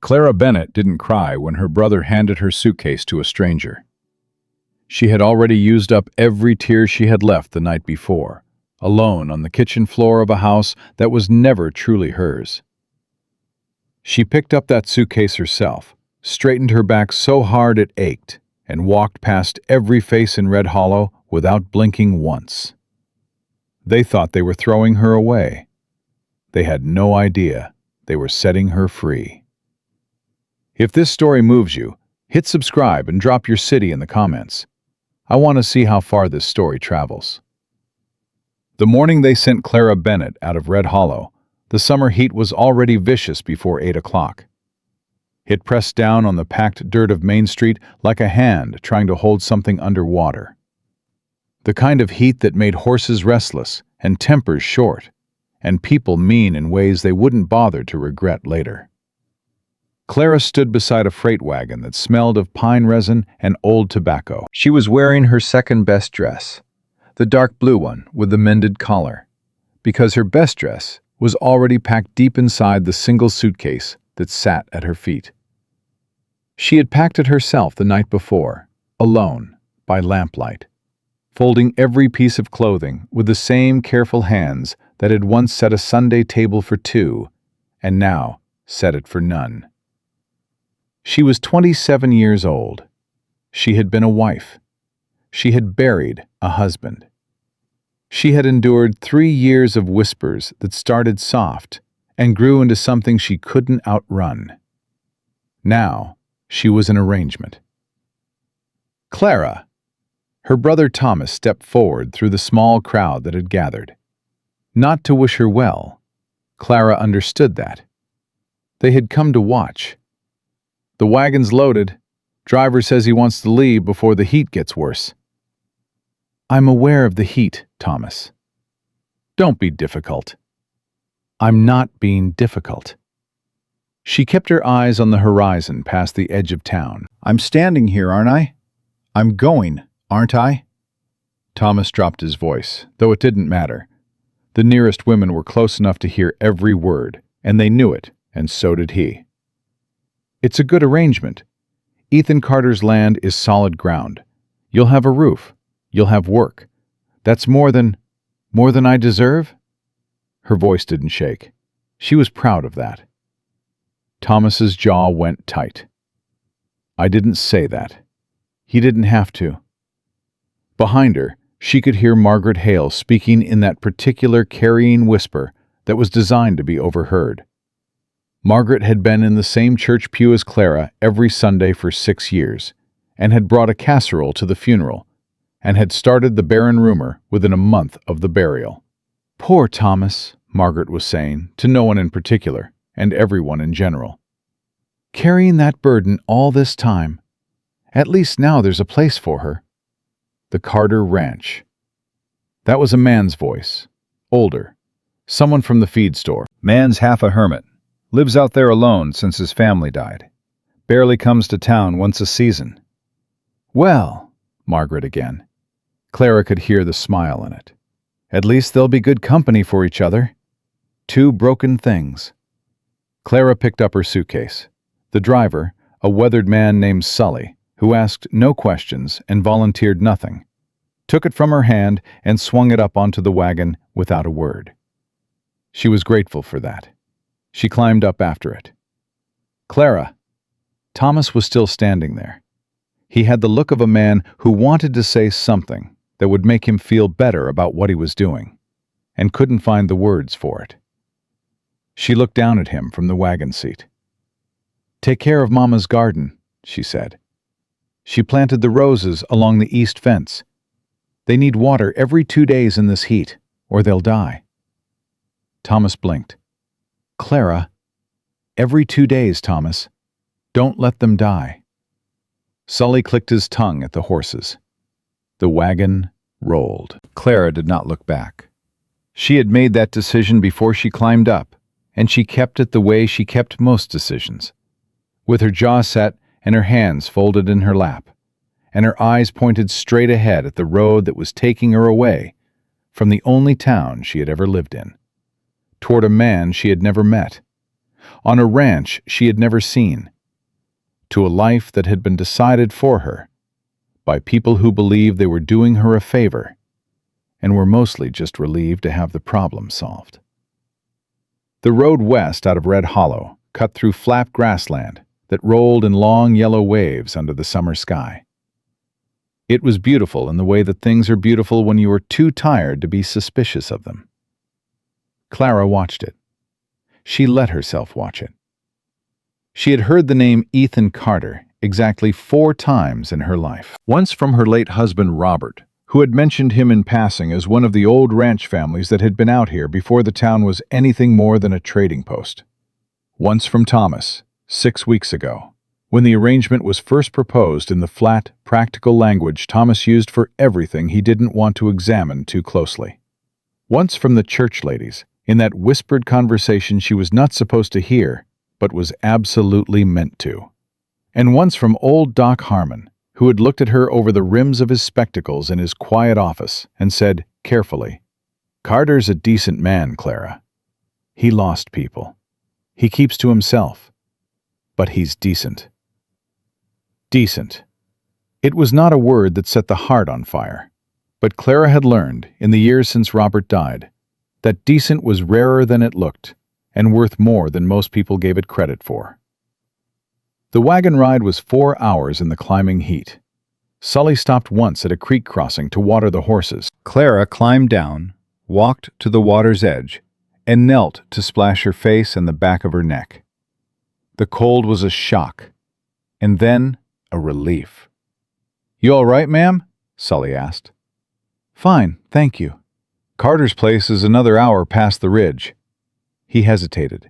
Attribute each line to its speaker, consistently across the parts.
Speaker 1: Clara Bennett didn't cry when her brother handed her suitcase to a stranger. She had already used up every tear she had left the night before, alone on the kitchen floor of a house that was never truly hers. She picked up that suitcase herself, straightened her back so hard it ached, and walked past every face in Red Hollow without blinking once. They thought they were throwing her away. They had no idea they were setting her free. If this story moves you, hit subscribe and drop your city in the comments. I want to see how far this story travels. The morning they sent Clara Bennett out of Red Hollow, the summer heat was already vicious before 8 o'clock. It pressed down on the packed dirt of Main Street like a hand trying to hold something underwater. The kind of heat that made horses restless and tempers short, and people mean in ways they wouldn't bother to regret later. Clara stood beside a freight wagon that smelled of pine resin and old tobacco. She was wearing her second-best dress, the dark blue one with the mended collar, because her best dress was already packed deep inside the single suitcase that sat at her feet. She had packed it herself the night before, alone, by lamplight, folding every piece of clothing with the same careful hands that had once set a Sunday table for two, and now set it for none. She was 27 years old. She had been a wife. She had buried a husband. She had endured 3 years of whispers that started soft and grew into something she couldn't outrun. Now, she was an arrangement. Clara! Her brother Thomas stepped forward through the small crowd that had gathered. Not to wish her well. Clara understood that. They had come to watch. The wagon's loaded. Driver says he wants to leave before the heat gets worse. I'm aware of the heat, Thomas. Don't be difficult. I'm not being difficult. She kept her eyes on the horizon past the edge of town. I'm standing here, aren't I? I'm going, aren't I? Thomas dropped his voice, though it didn't matter. The nearest women were close enough to hear every word, and they knew it, and so did he. It's a good arrangement. Ethan Carter's land is solid ground. You'll have a roof. You'll have work. That's more than I deserve? Her voice didn't shake. She was proud of that. Thomas's jaw went tight. I didn't say that. He didn't have to. Behind her, she could hear Margaret Hale speaking in that particular carrying whisper that was designed to be overheard. Margaret had been in the same church pew as Clara every Sunday for 6 years, and had brought a casserole to the funeral, and had started the barren rumor within a month of the burial. Poor Thomas, Margaret was saying, to no one in particular, and everyone in general. Carrying that burden all this time. At least now there's a place for her. The Carter Ranch. That was a man's voice. Older. Someone from the feed store. Man's half a hermit. Lives out there alone since his family died. Barely comes to town once a season. Well, Margaret again. Clara could hear the smile in it. At least they'll be good company for each other. 2 broken things. Clara picked up her suitcase. The driver, a weathered man named Sully, who asked no questions and volunteered nothing, took it from her hand and swung it up onto the wagon without a word. She was grateful for that. She climbed up after it. Clara. Thomas was still standing there. He had the look of a man who wanted to say something that would make him feel better about what he was doing, and couldn't find the words for it. She looked down at him from the wagon seat. Take care of Mama's garden, she said. She planted the roses along the east fence. They need water every 2 days in this heat, or they'll die. Thomas blinked. Clara, every 2 days, Thomas. Don't let them die. Sully clicked his tongue at the horses. The wagon rolled. Clara did not look back. She had made that decision before she climbed up, and she kept it the way she kept most decisions, with her jaw set and her hands folded in her lap, and her eyes pointed straight ahead at the road that was taking her away from the only town she had ever lived in, toward a man she had never met, on a ranch she had never seen, to a life that had been decided for her by people who believed they were doing her a favor and were mostly just relieved to have the problem solved. The road west out of Red Hollow cut through flat grassland that rolled in long yellow waves under the summer sky. It was beautiful in the way that things are beautiful when you are too tired to be suspicious of them. Clara watched it. She let herself watch it. She had heard the name Ethan Carter exactly 4 times in her life. Once from her late husband Robert, who had mentioned him in passing as one of the old ranch families that had been out here before the town was anything more than a trading post. Once from Thomas, 6 weeks ago, when the arrangement was first proposed in the flat, practical language Thomas used for everything he didn't want to examine too closely. Once from the church ladies, in that whispered conversation she was not supposed to hear, but was absolutely meant to. And once from old Doc Harmon, who had looked at her over the rims of his spectacles in his quiet office and said, carefully, "Carter's a decent man, Clara. He lost people. He keeps to himself. But he's decent." Decent. It was not a word that set the heart on fire, but Clara had learned, in the years since Robert died, that decent was rarer than it looked and worth more than most people gave it credit for. The wagon ride was 4 hours in the climbing heat. Sully stopped once at a creek crossing to water the horses. Clara climbed down, walked to the water's edge, and knelt to splash her face and the back of her neck. The cold was a shock, and then a relief. "You all right, ma'am?" Sully asked. "Fine, thank you. Carter's place is another hour past the ridge." He hesitated.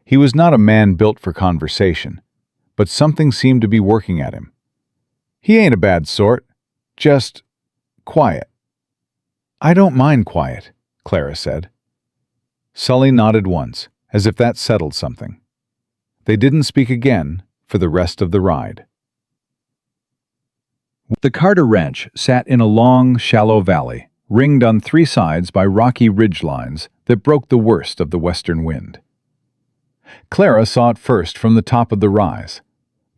Speaker 1: He was not a man built for conversation, but something seemed to be working at him. "He ain't a bad sort, just quiet." "I don't mind quiet," Clara said. Sully nodded once, as if that settled something. They didn't speak again for the rest of the ride. The Carter Ranch sat in a long, shallow valley, ringed on 3 sides by rocky ridgelines that broke the worst of the western wind. Clara saw it first from the top of the rise.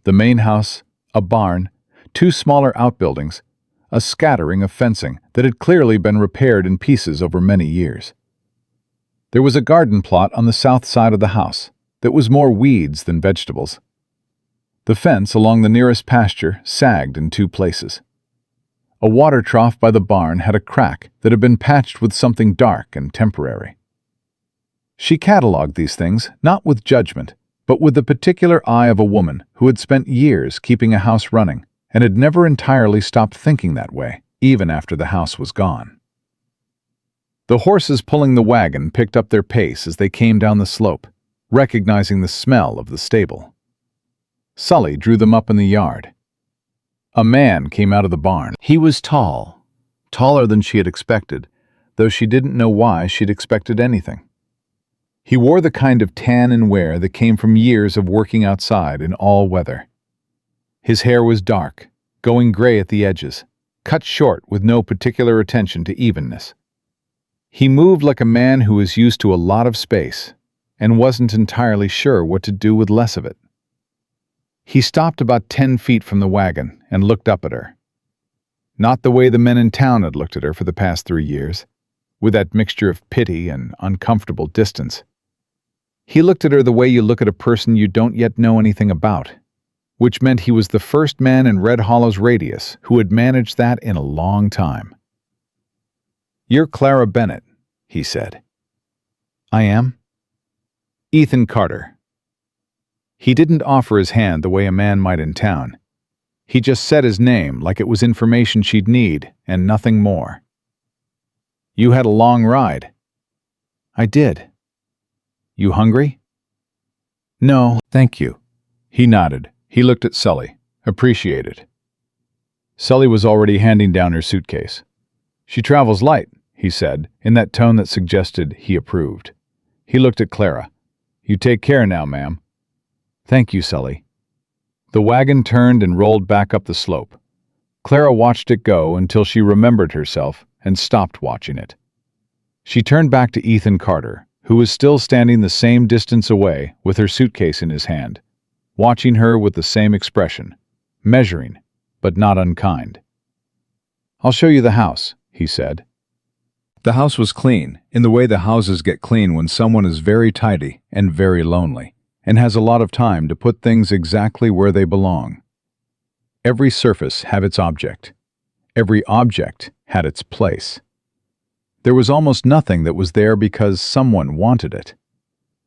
Speaker 1: The main house, a barn, 2 smaller outbuildings, a scattering of fencing that had clearly been repaired in pieces over many years. There was a garden plot on the south side of the house that was more weeds than vegetables. The fence along the nearest pasture sagged in 2 places. A water trough by the barn had a crack that had been patched with something dark and temporary. She catalogued these things not with judgment, but with the particular eye of a woman who had spent years keeping a house running and had never entirely stopped thinking that way, even after the house was gone. The horses pulling the wagon picked up their pace as they came down the slope, recognizing the smell of the stable. Sully drew them up in the yard. A man came out of the barn. He was tall, taller than she had expected, though she didn't know why she'd expected anything. He wore the kind of tan and wear that came from years of working outside in all weather. His hair was dark, going gray at the edges, cut short with no particular attention to evenness. He moved like a man who was used to a lot of space and wasn't entirely sure what to do with less of it. He stopped about 10 feet from the wagon and looked up at her. Not the way the men in town had looked at her for the past 3 years, with that mixture of pity and uncomfortable distance. He looked at her the way you look at a person you don't yet know anything about, which meant he was the first man in Red Hollow's radius who had managed that in a long time. "You're Clara Bennett," he said. "I am." "Ethan Carter." He didn't offer his hand the way a man might in town. He just said his name like it was information she'd need and nothing more. "You had a long ride." "I did." "You hungry?" "No, thank you." He nodded. He looked at Sully, appreciated. Sully was already handing down her suitcase. "She travels light," he said, in that tone that suggested he approved. He looked at Clara. "You take care now, ma'am." "Thank you, Sully." The wagon turned and rolled back up the slope. Clara watched it go until she remembered herself and stopped watching it. She turned back to Ethan Carter, who was still standing the same distance away with her suitcase in his hand, watching her with the same expression, measuring, but not unkind. "I'll show you the house," he said. The house was clean, in the way the houses get clean when someone is very tidy and very lonely, and has a lot of time to put things exactly where they belong. Every surface had its object. Every object had its place. There was almost nothing that was there because someone wanted it.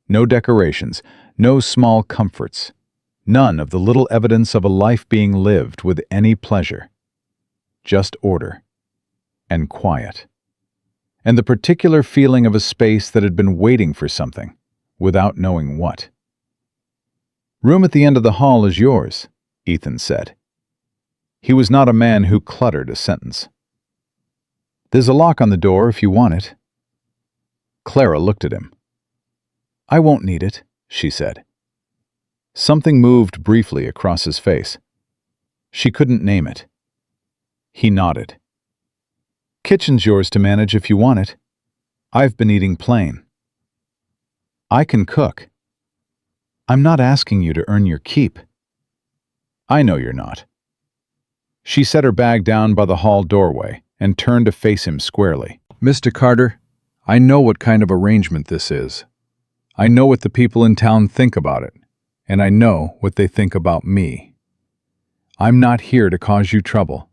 Speaker 1: No decorations, no small comforts, none of the little evidence of a life being lived with any pleasure. Just order and quiet, and the particular feeling of a space that had been waiting for something, without knowing what. "Room at the end of the hall is yours," Ethan said. He was not a man who cluttered a sentence. "There's a lock on the door if you want it." Clara looked at him. "I won't need it," she said. Something moved briefly across his face. She couldn't name it. He nodded. "Kitchen's yours to manage if you want it. I've been eating plain." "I can cook." "I'm not asking you to earn your keep." "I know you're not." She set her bag down by the hall doorway and turned to face him squarely. "Mr. Carter, I know what kind of arrangement this is. I know what the people in town think about it, and I know what they think about me. I'm not here to cause you trouble.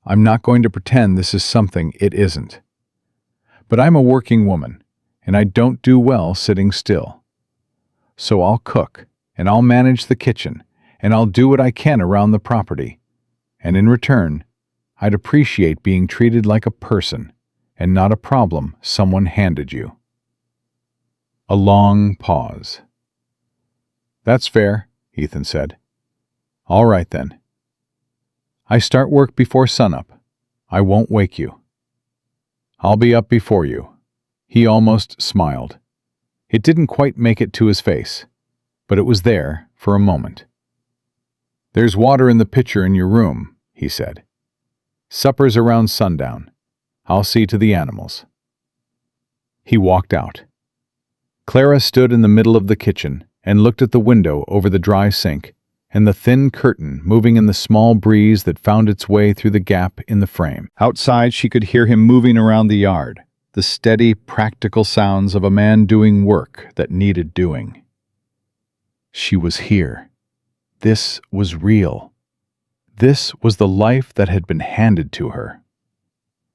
Speaker 1: I'm not going to pretend this is something it isn't. But I'm a working woman, and I don't do well sitting still. So I'll cook, and I'll manage the kitchen, and I'll do what I can around the property. And in return, I'd appreciate being treated like a person, and not a problem someone handed you." A long pause. "That's fair," Ethan said. "All right then. I start work before sunup. I won't wake you. I'll be up before you." He almost smiled. It didn't quite make it to his face, but it was there for a moment. "There's water in the pitcher in your room," he said. "Supper's around sundown. I'll see to the animals." He walked out. Clara stood in the middle of the kitchen and looked at the window over the dry sink and the thin curtain moving in the small breeze that found its way through the gap in the frame. Outside, she could hear him moving around the yard, the steady, practical sounds of a man doing work that needed doing. She was here. This was real. This was the life that had been handed to her.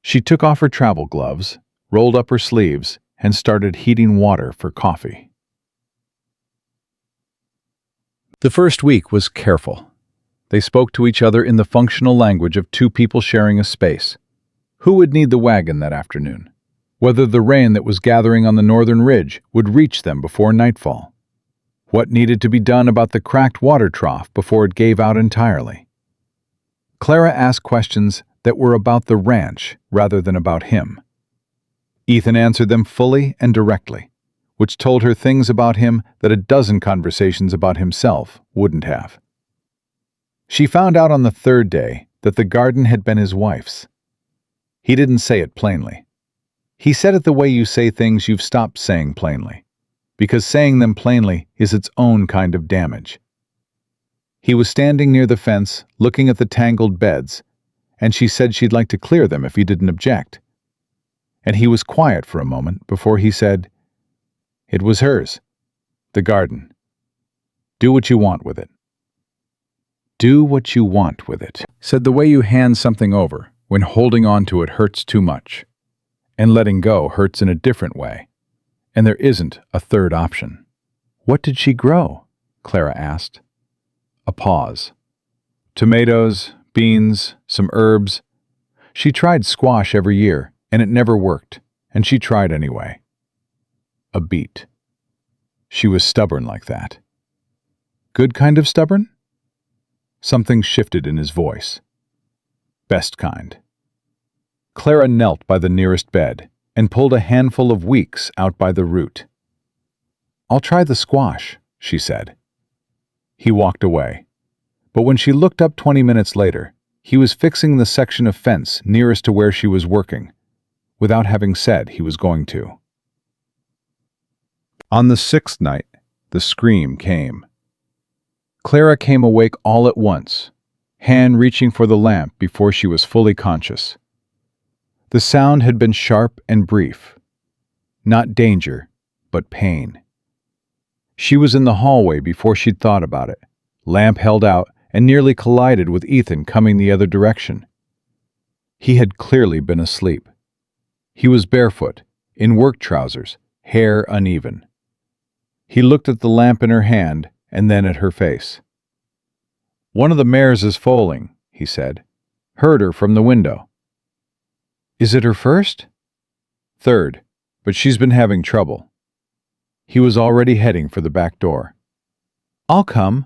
Speaker 1: She took off her travel gloves, rolled up her sleeves, and started heating water for coffee. The first week was careful. They spoke to each other in the functional language of two people sharing a space. Who would need the wagon that afternoon? Whether the rain that was gathering on the northern ridge would reach them before nightfall? What needed to be done about the cracked water trough before it gave out entirely? Clara asked questions that were about the ranch rather than about him. Ethan answered them fully and directly, which told her things about him that a dozen conversations about himself wouldn't have. She found out on the third day that the garden had been his wife's. He didn't say it plainly. He said it the way you say things you've stopped saying plainly, because saying them plainly is its own kind of damage. He was standing near the fence, looking at the tangled beds, and she said she'd like to clear them if he didn't object. And he was quiet for a moment before he said, "It was hers, the garden. Do what you want with it." "Do what you want with it," said the way you hand something over when holding on to it hurts too much, and letting go hurts in a different way, and there isn't a third option. "What did she grow?" Clara asked. A pause. "Tomatoes, beans, some herbs. She tried squash every year, and it never worked, and she tried anyway." A beat. She was stubborn like that. Good kind of stubborn? Something shifted in his voice. Best kind. Clara knelt by the nearest bed and pulled a handful of weeks out by the root. "I'll try the squash," she said. He walked away, but when she looked up 20 minutes later, he was fixing the section of fence nearest to where she was working, without having said he was going to. On the sixth night, the scream came. Clara came awake all at once, hand reaching for the lamp before she was fully conscious. The sound had been sharp and brief. Not danger, but pain. She was in the hallway before she'd thought about it, lamp held out, and nearly collided with Ethan coming the other direction. He had clearly been asleep. He was barefoot, in work trousers, hair uneven. He looked at the lamp in her hand and then at her face. "One of the mares is foaling," he said. "Heard her from the window." "Is it her first?" "Third, but she's been having trouble." He was already heading for the back door. "I'll come."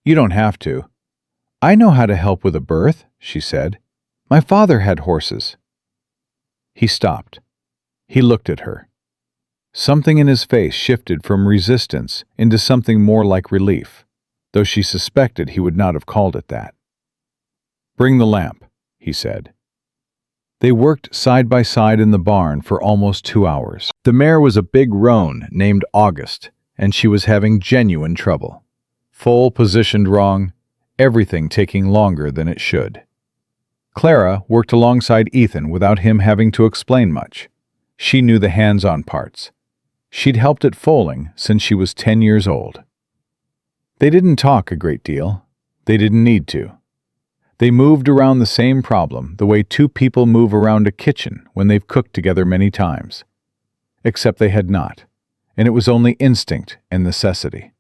Speaker 1: "You don't have to." "I know how to help with a birth," she said. "My father had horses." He stopped. He looked at her. Something in his face shifted from resistance into something more like relief, though she suspected he would not have called it that. "Bring the lamp," he said. They worked side by side in the barn for almost 2 hours. The mare was a big roan named August, and she was having genuine trouble. Foal positioned wrong, everything taking longer than it should. Clara worked alongside Ethan without him having to explain much. She knew the hands-on parts. She'd helped at foaling since she was 10 years old. They didn't talk a great deal. They didn't need to. They moved around the same problem the way two people move around a kitchen when they've cooked together many times. Except they had not, and it was only instinct and necessity.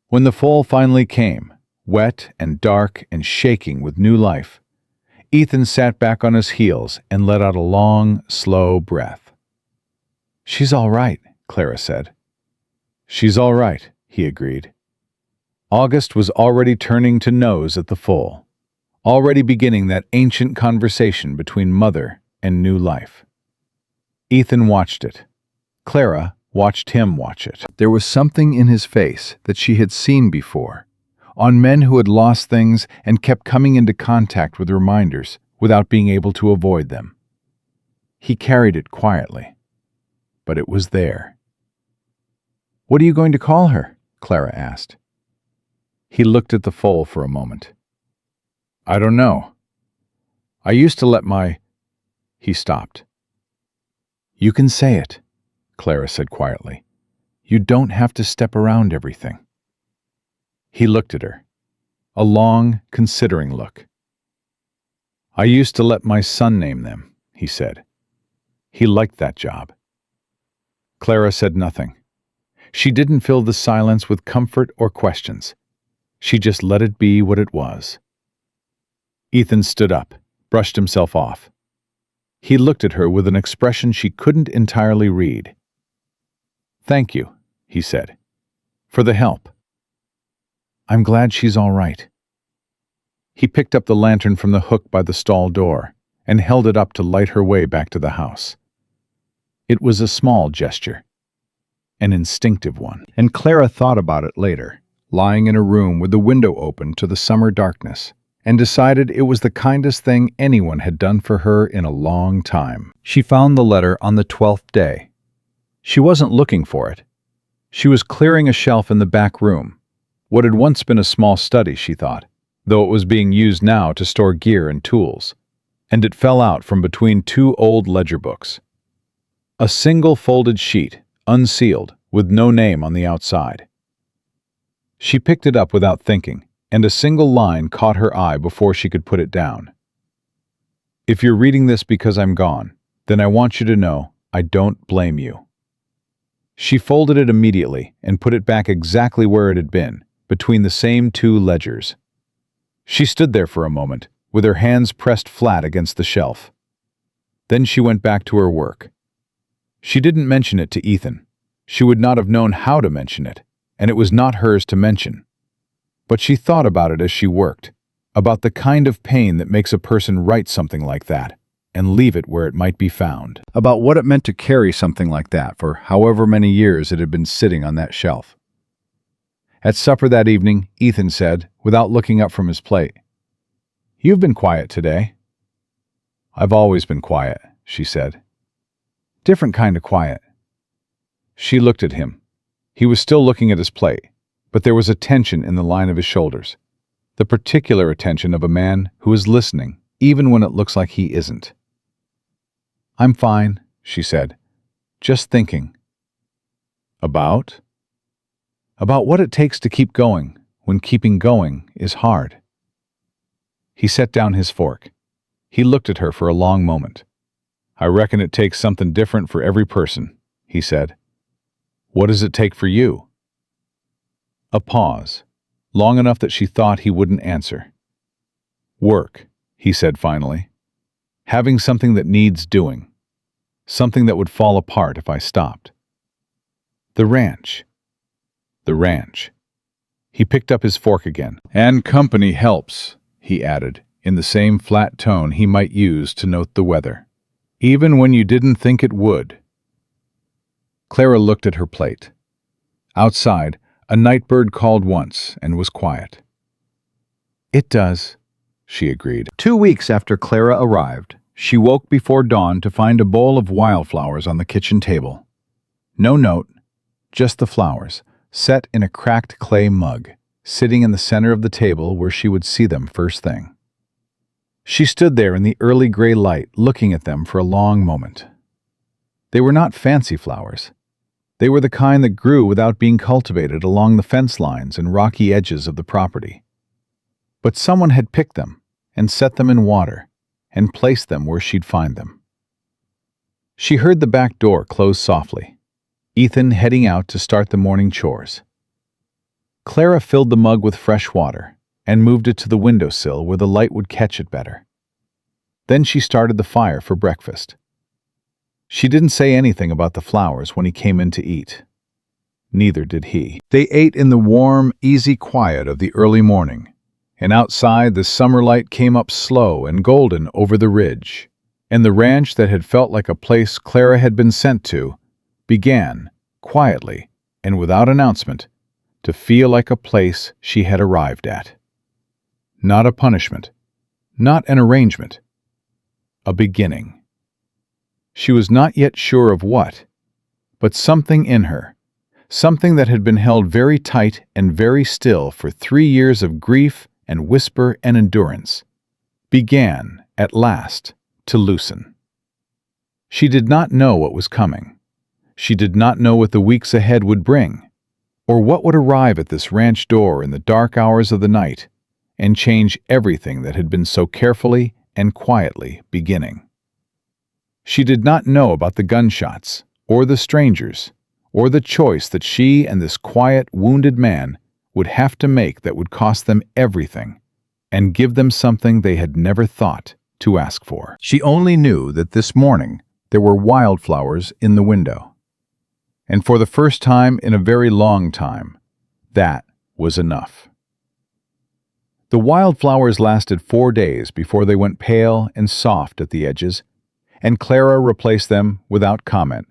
Speaker 1: When the foal finally came, wet and dark and shaking with new life, Ethan sat back on his heels and let out a long, slow breath. "She's all right," Clara said. "She's all right," he agreed. August was already turning to nose at the foal, already beginning that ancient conversation between mother and new life. Ethan watched it. Clara watched him watch it. There was something in his face that she had seen before, on men who had lost things and kept coming into contact with reminders without being able to avoid them. He carried it quietly, but it was there. "What are you going to call her?" Clara asked. He looked at the foal for a moment. "I don't know. I used to let my—" He stopped. "You can say it," Clara said quietly. "You don't have to step around everything." He looked at her, a long, considering look. "I used to let my son name them," he said. He liked that job. Clara said nothing. She didn't fill the silence with comfort or questions. She just let it be what it was. Ethan stood up, brushed himself off. He looked at her with an expression she couldn't entirely read. "Thank you," he said, "for the help. I'm glad she's all right." He picked up the lantern from the hook by the stall door and held it up to light her way back to the house. It was a small gesture, an instinctive one, and Clara thought about it later, lying in a room with the window open to the summer darkness, and decided it was the kindest thing anyone had done for her in a long time. She found the letter on the 12th day. She wasn't looking for it. She was clearing a shelf in the back room, what had once been a small study, she thought, though it was being used now to store gear and tools, and it fell out from between two old ledger books. A single folded sheet, unsealed, with no name on the outside. She picked it up without thinking, and a single line caught her eye before she could put it down. "If you're reading this because I'm gone, then I want you to know I don't blame you." She folded it immediately and put it back exactly where it had been, between the same two ledgers. She stood there for a moment, with her hands pressed flat against the shelf. Then she went back to her work. She didn't mention it to Ethan. She would not have known how to mention it, and it was not hers to mention. But she thought about it as she worked, about the kind of pain that makes a person write something like that and leave it where it might be found, about what it meant to carry something like that for however many years it had been sitting on that shelf. At supper that evening, Ethan said, without looking up from his plate, "You've been quiet today." "I've always been quiet," she said. "Different kind of quiet." She looked at him. He was still looking at his plate, but there was a tension in the line of his shoulders. The particular attention of a man who is listening, even when it looks like he isn't. "I'm fine," she said. "Just thinking." About? About what it takes to keep going when keeping going is hard. He set down his fork. He looked at her for a long moment. "I reckon it takes something different for every person," he said. "What does it take for you?" A pause, long enough that she thought he wouldn't answer. "Work," he said finally. "Having something that needs doing. Something that would fall apart if I stopped." The ranch. The ranch. He picked up his fork again. "And company helps," he added, in the same flat tone he might use to note the weather. "Even when you didn't think it would." Clara looked at her plate. Outside, a night bird called once and was quiet. "It does," she agreed. 2 weeks after Clara arrived, she woke before dawn to find a bowl of wildflowers on the kitchen table. No note, just the flowers, set in a cracked clay mug, sitting in the center of the table where she would see them first thing. She stood there in the early gray light, looking at them for a long moment. They were not fancy flowers. They were the kind that grew without being cultivated along the fence lines and rocky edges of the property. But someone had picked them and set them in water and placed them where she'd find them. She heard the back door close softly, Ethan heading out to start the morning chores. Clara filled the mug with fresh water and moved it to the windowsill where the light would catch it better. Then she started the fire for breakfast. She didn't say anything about the flowers when he came in to eat. Neither did he. They ate in the warm, easy quiet of the early morning, and outside the summer light came up slow and golden over the ridge, and the ranch that had felt like a place Clara had been sent to began, quietly and without announcement, to feel like a place she had arrived at. Not a punishment, not an arrangement, a beginning. She was not yet sure of what, but something in her, something that had been held very tight and very still for 3 years of grief and whisper and endurance, began, at last, to loosen. She did not know what was coming. She did not know what the weeks ahead would bring, or what would arrive at this ranch door in the dark hours of the night and change everything that had been so carefully and quietly beginning. She did not know about the gunshots, or the strangers, or the choice that she and this quiet, wounded man would have to make that would cost them everything and give them something they had never thought to ask for. She only knew that this morning there were wildflowers in the window. And for the first time in a very long time, that was enough. The wildflowers lasted 4 days before they went pale and soft at the edges, and Clara replaced them without comment,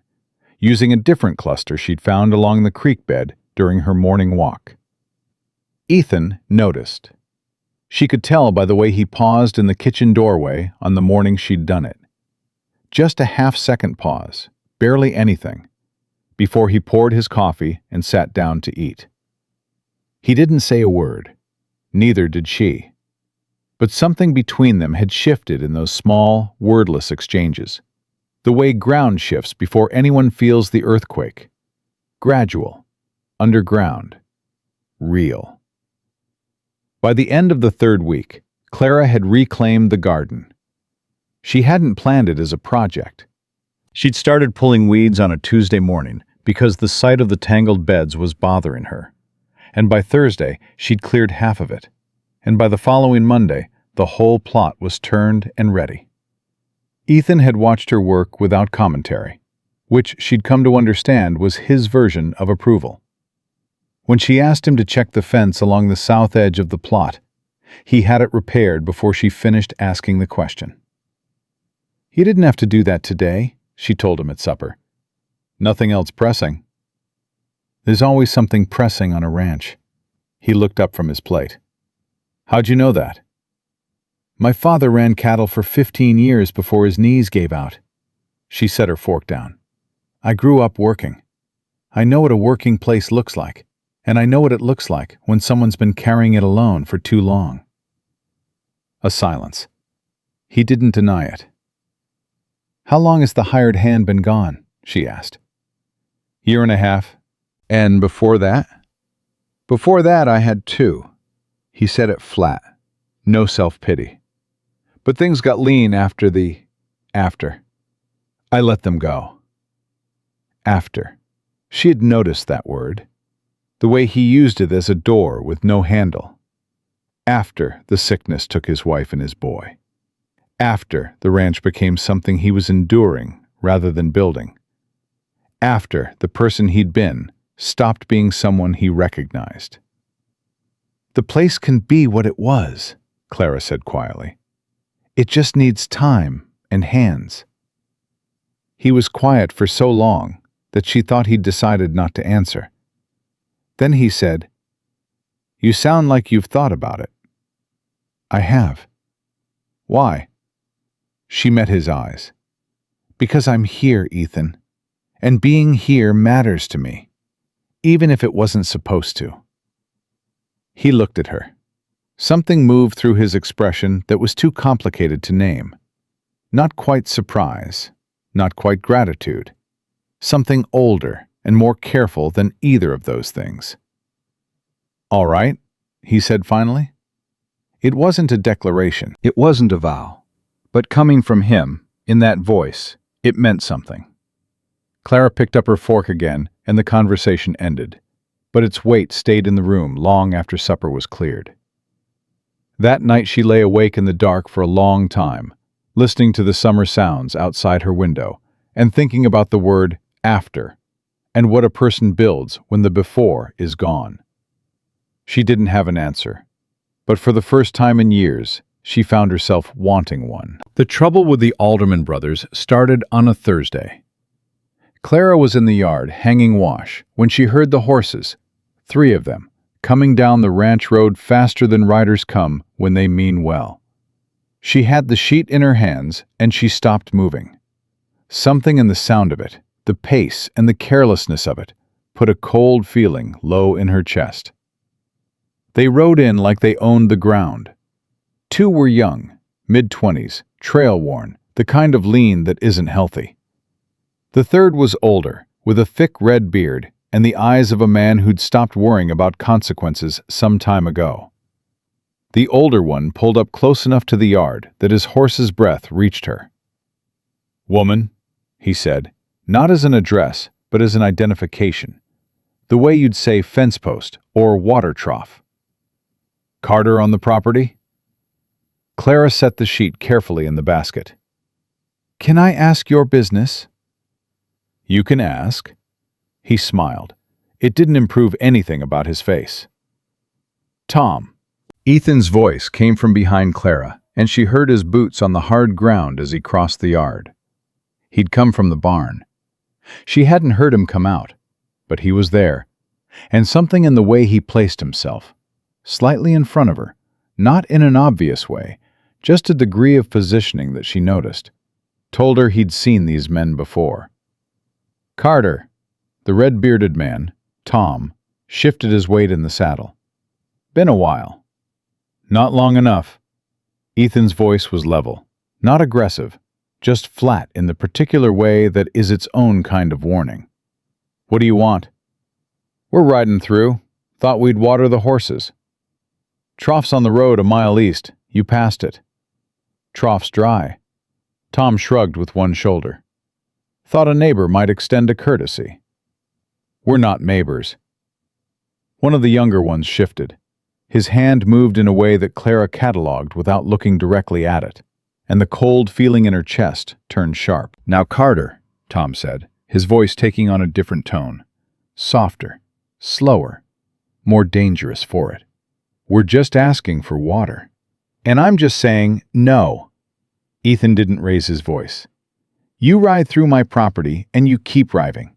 Speaker 1: using a different cluster she'd found along the creek bed during her morning walk. Ethan noticed. She could tell by the way he paused in the kitchen doorway on the morning she'd done it. Just a half-second pause, barely anything, before he poured his coffee and sat down to eat. He didn't say a word. Neither did she. But something between them had shifted in those small, wordless exchanges, the way ground shifts before anyone feels the earthquake. Gradual, underground, real. By the end of the 3rd week, Clara had reclaimed the garden. She hadn't planned it as a project. She'd started pulling weeds on a Tuesday morning because the sight of the tangled beds was bothering her. And by Thursday, she'd cleared half of it. And by the following Monday, the whole plot was turned and ready. Ethan had watched her work without commentary, which she'd come to understand was his version of approval. When she asked him to check the fence along the south edge of the plot, he had it repaired before she finished asking the question. "You didn't have to do that today," she told him at supper. "Nothing else pressing." "There's always something pressing on a ranch." He looked up from his plate. "How'd you know that?" "My father ran cattle for 15 years before his knees gave out." She set her fork down. "I grew up working." I know what a working place looks like, and I know what it looks like when someone's been carrying it alone for too long." A silence. He didn't deny it. "How long has the hired hand been gone?" she asked. "Year and a half. And before that?" "Before that, I had 2. He said it flat. No self-pity. "But things got lean after I let them go." After. She had noticed that word. The way he used it as a door with no handle. After the sickness took his wife and his boy. After the ranch became something he was enduring rather than building. After the person he'd been stopped being someone he recognized. "The place can be what it was," Clara said quietly. "It just needs time and hands." He was quiet for so long that she thought he'd decided not to answer. Then he said, "You sound like you've thought about it." "I have." "Why?" She met his eyes. "Because I'm here, Ethan. And being here matters to me, even if it wasn't supposed to." He looked at her. Something moved through his expression that was too complicated to name. Not quite surprise, not quite gratitude. Something older and more careful than either of those things. "All right," he said finally. It wasn't a declaration. It wasn't a vow. But coming from him, in that voice, it meant something. Clara picked up her fork again, and the conversation ended. But its weight stayed in the room long after supper was cleared. That night she lay awake in the dark for a long time, listening to the summer sounds outside her window, and thinking about the word after, and what a person builds when the before is gone. She didn't have an answer, but for the first time in years, she found herself wanting one. The trouble with the Alderman brothers started on a Thursday. Clara was in the yard, hanging wash, when she heard the horses, 3 of them, coming down the ranch road faster than riders come when they mean well. She had the sheet in her hands, and she stopped moving. Something in the sound of it, the pace and the carelessness of it, put a cold feeling low in her chest. They rode in like they owned the ground. 2 were young, mid-20s, trail-worn, the kind of lean that isn't healthy. The 3rd was older, with a thick red beard and the eyes of a man who'd stopped worrying about consequences some time ago. The older one pulled up close enough to the yard that his horse's breath reached her. "Woman," he said, not as an address, but as an identification. The way you'd say fence post or water trough. "Carter on the property?" Clara set the sheet carefully in the basket. "Can I ask your business?" "You can ask." He smiled. It didn't improve anything about his face. "Tom." Ethan's voice came from behind Clara, and she heard his boots on the hard ground as he crossed the yard. He'd come from the barn. She hadn't heard him come out, but he was there, and something in the way he placed himself, slightly in front of her, not in an obvious way, just a degree of positioning that she noticed, told her he'd seen these men before. Carter, the red-bearded man, Tom, shifted his weight in the saddle. "Been a while." "Not long enough." Ethan's voice was level, not aggressive, just flat in the particular way that is its own kind of warning. "What do you want?" "We're riding through. Thought we'd water the horses." "Trough's on the road a mile east. You passed it." "Trough's dry." Tom shrugged with one shoulder. "Thought a neighbor might extend a courtesy." "We're not neighbors." One of the younger ones shifted. His hand moved in a way that Clara catalogued without looking directly at it, and the cold feeling in her chest turned sharp. "Now, Carter," Tom said, his voice taking on a different tone. Softer, slower, more dangerous for it. "We're just asking for water. And I'm just saying no." Ethan didn't raise his voice. "You ride through my property, and you keep riding.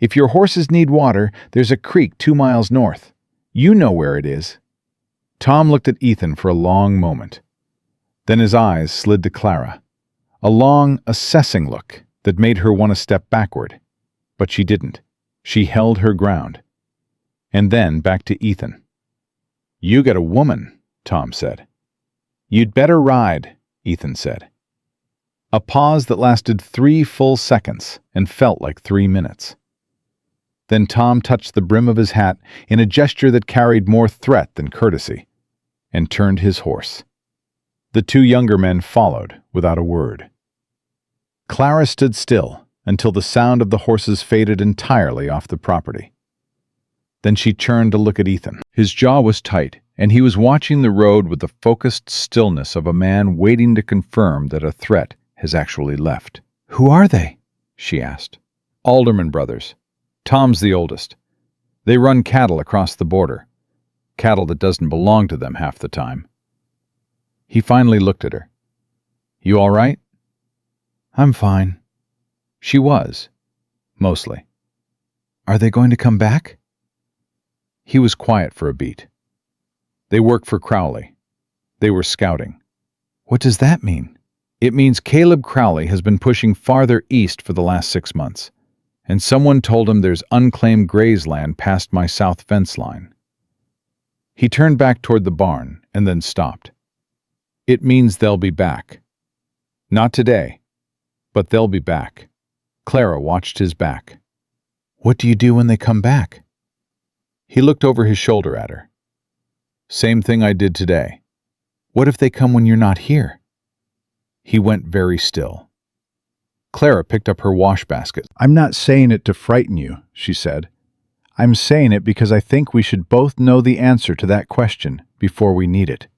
Speaker 1: If your horses need water, there's a creek 2 miles north. You know where it is." Tom looked at Ethan for a long moment. Then his eyes slid to Clara, a long, assessing look that made her want to step backward. But she didn't. She held her ground. And then back to Ethan. "You got a woman," Tom said. "You'd better ride," Ethan said. A pause that lasted 3 full seconds and felt like 3 minutes. Then Tom touched the brim of his hat in a gesture that carried more threat than courtesy, and turned his horse. The 2 younger men followed without a word. Clara stood still until the sound of the horses faded entirely off the property. Then she turned to look at Ethan. His jaw was tight, and he was watching the road with the focused stillness of a man waiting to confirm that a threat has actually left. "Who are they?" she asked. "Alderman brothers. Tom's the oldest. They run cattle across the border. Cattle that doesn't belong to them half the time." He finally looked at her. "You all right?" "I'm fine." She was. Mostly. "Are they going to come back?" He was quiet for a beat. "They work for Crowley. They were scouting." "What does that mean?" "It means Caleb Crowley has been pushing farther east for the last 6 months, and someone told him there's unclaimed grazeland past my south fence line." He turned back toward the barn and then stopped. "It means they'll be back. Not today, but they'll be back." Clara watched his back. "What do you do when they come back?" He looked over his shoulder at her. "Same thing I did today." "What if they come when you're not here?" He went very still. Clara picked up her wash basket. "I'm not saying it to frighten you," she said. "I'm saying it because I think we should both know the answer to that question before we need it."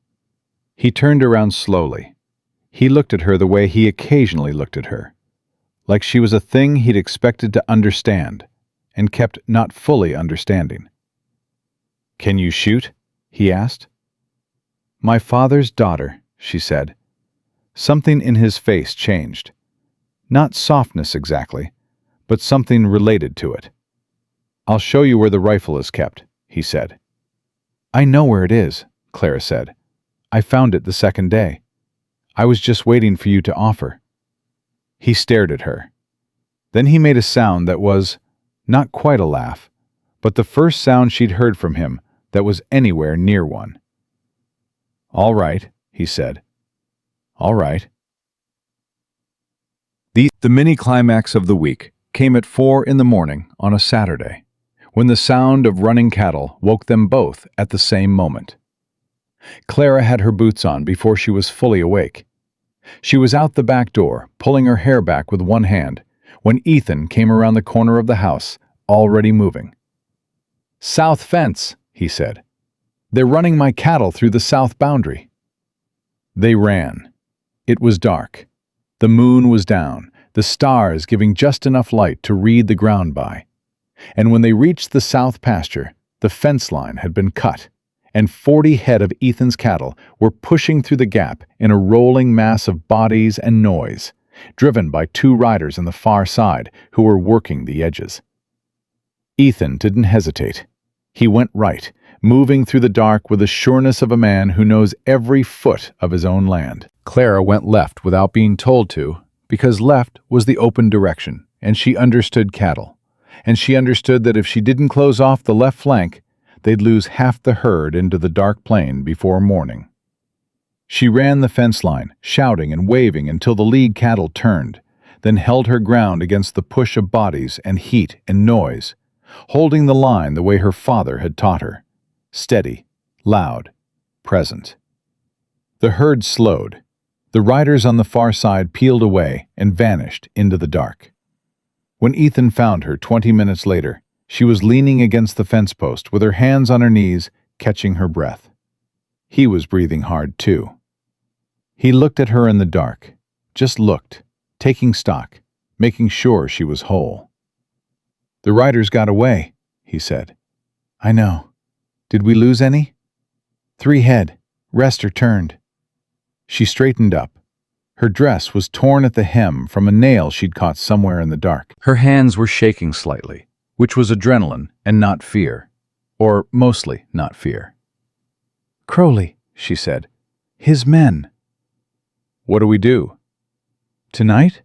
Speaker 1: He turned around slowly. He looked at her the way he occasionally looked at her, like she was a thing he'd expected to understand, and kept not fully understanding. "Can you shoot?" he asked. "My father's daughter," she said. Something in his face changed. Not softness exactly, but something related to it. "I'll show you where the rifle is kept," he said. "I know where it is," Clara said. "I found it the second day. I was just waiting for you to offer." He stared at her. Then he made a sound that was, not quite a laugh, but the first sound she'd heard from him that was anywhere near one. "All right," he said. "All right." The mini-climax of the week came at 4 in the morning on a Saturday, when the sound of running cattle woke them both at the same moment. Clara had her boots on before she was fully awake. She was out the back door, pulling her hair back with one hand, when Ethan came around the corner of the house, already moving. "South fence," he said. "They're running my cattle through the south boundary." They ran. It was dark. The moon was down, the stars giving just enough light to read the ground by. And when they reached the south pasture, the fence line had been cut, and 40 head of Ethan's cattle were pushing through the gap in a rolling mass of bodies and noise, driven by 2 riders on the far side who were working the edges. Ethan didn't hesitate. He went right, moving through the dark with the sureness of a man who knows every foot of his own land. Clara went left without being told to, because left was the open direction, and she understood cattle. And she understood that if she didn't close off the left flank, they'd lose half the herd into the dark plain before morning. She ran the fence line, shouting and waving until the lead cattle turned, then held her ground against the push of bodies and heat and noise, holding the line the way her father had taught her, steady, loud, present. The herd slowed. The riders on the far side peeled away and vanished into the dark. When Ethan found her 20 minutes later, she was leaning against the fence post with her hands on her knees, catching her breath. He was breathing hard too. He looked at her in the dark, just looked, taking stock, making sure she was whole. "The riders got away," he said. "I know. Did we lose any?" 3 head. Rest are turned." She straightened up. Her dress was torn at the hem from a nail she'd caught somewhere in the dark. Her hands were shaking slightly, which was adrenaline and not fear, or mostly not fear. "Crowley," she said. "His men." "What do we do?" "Tonight?"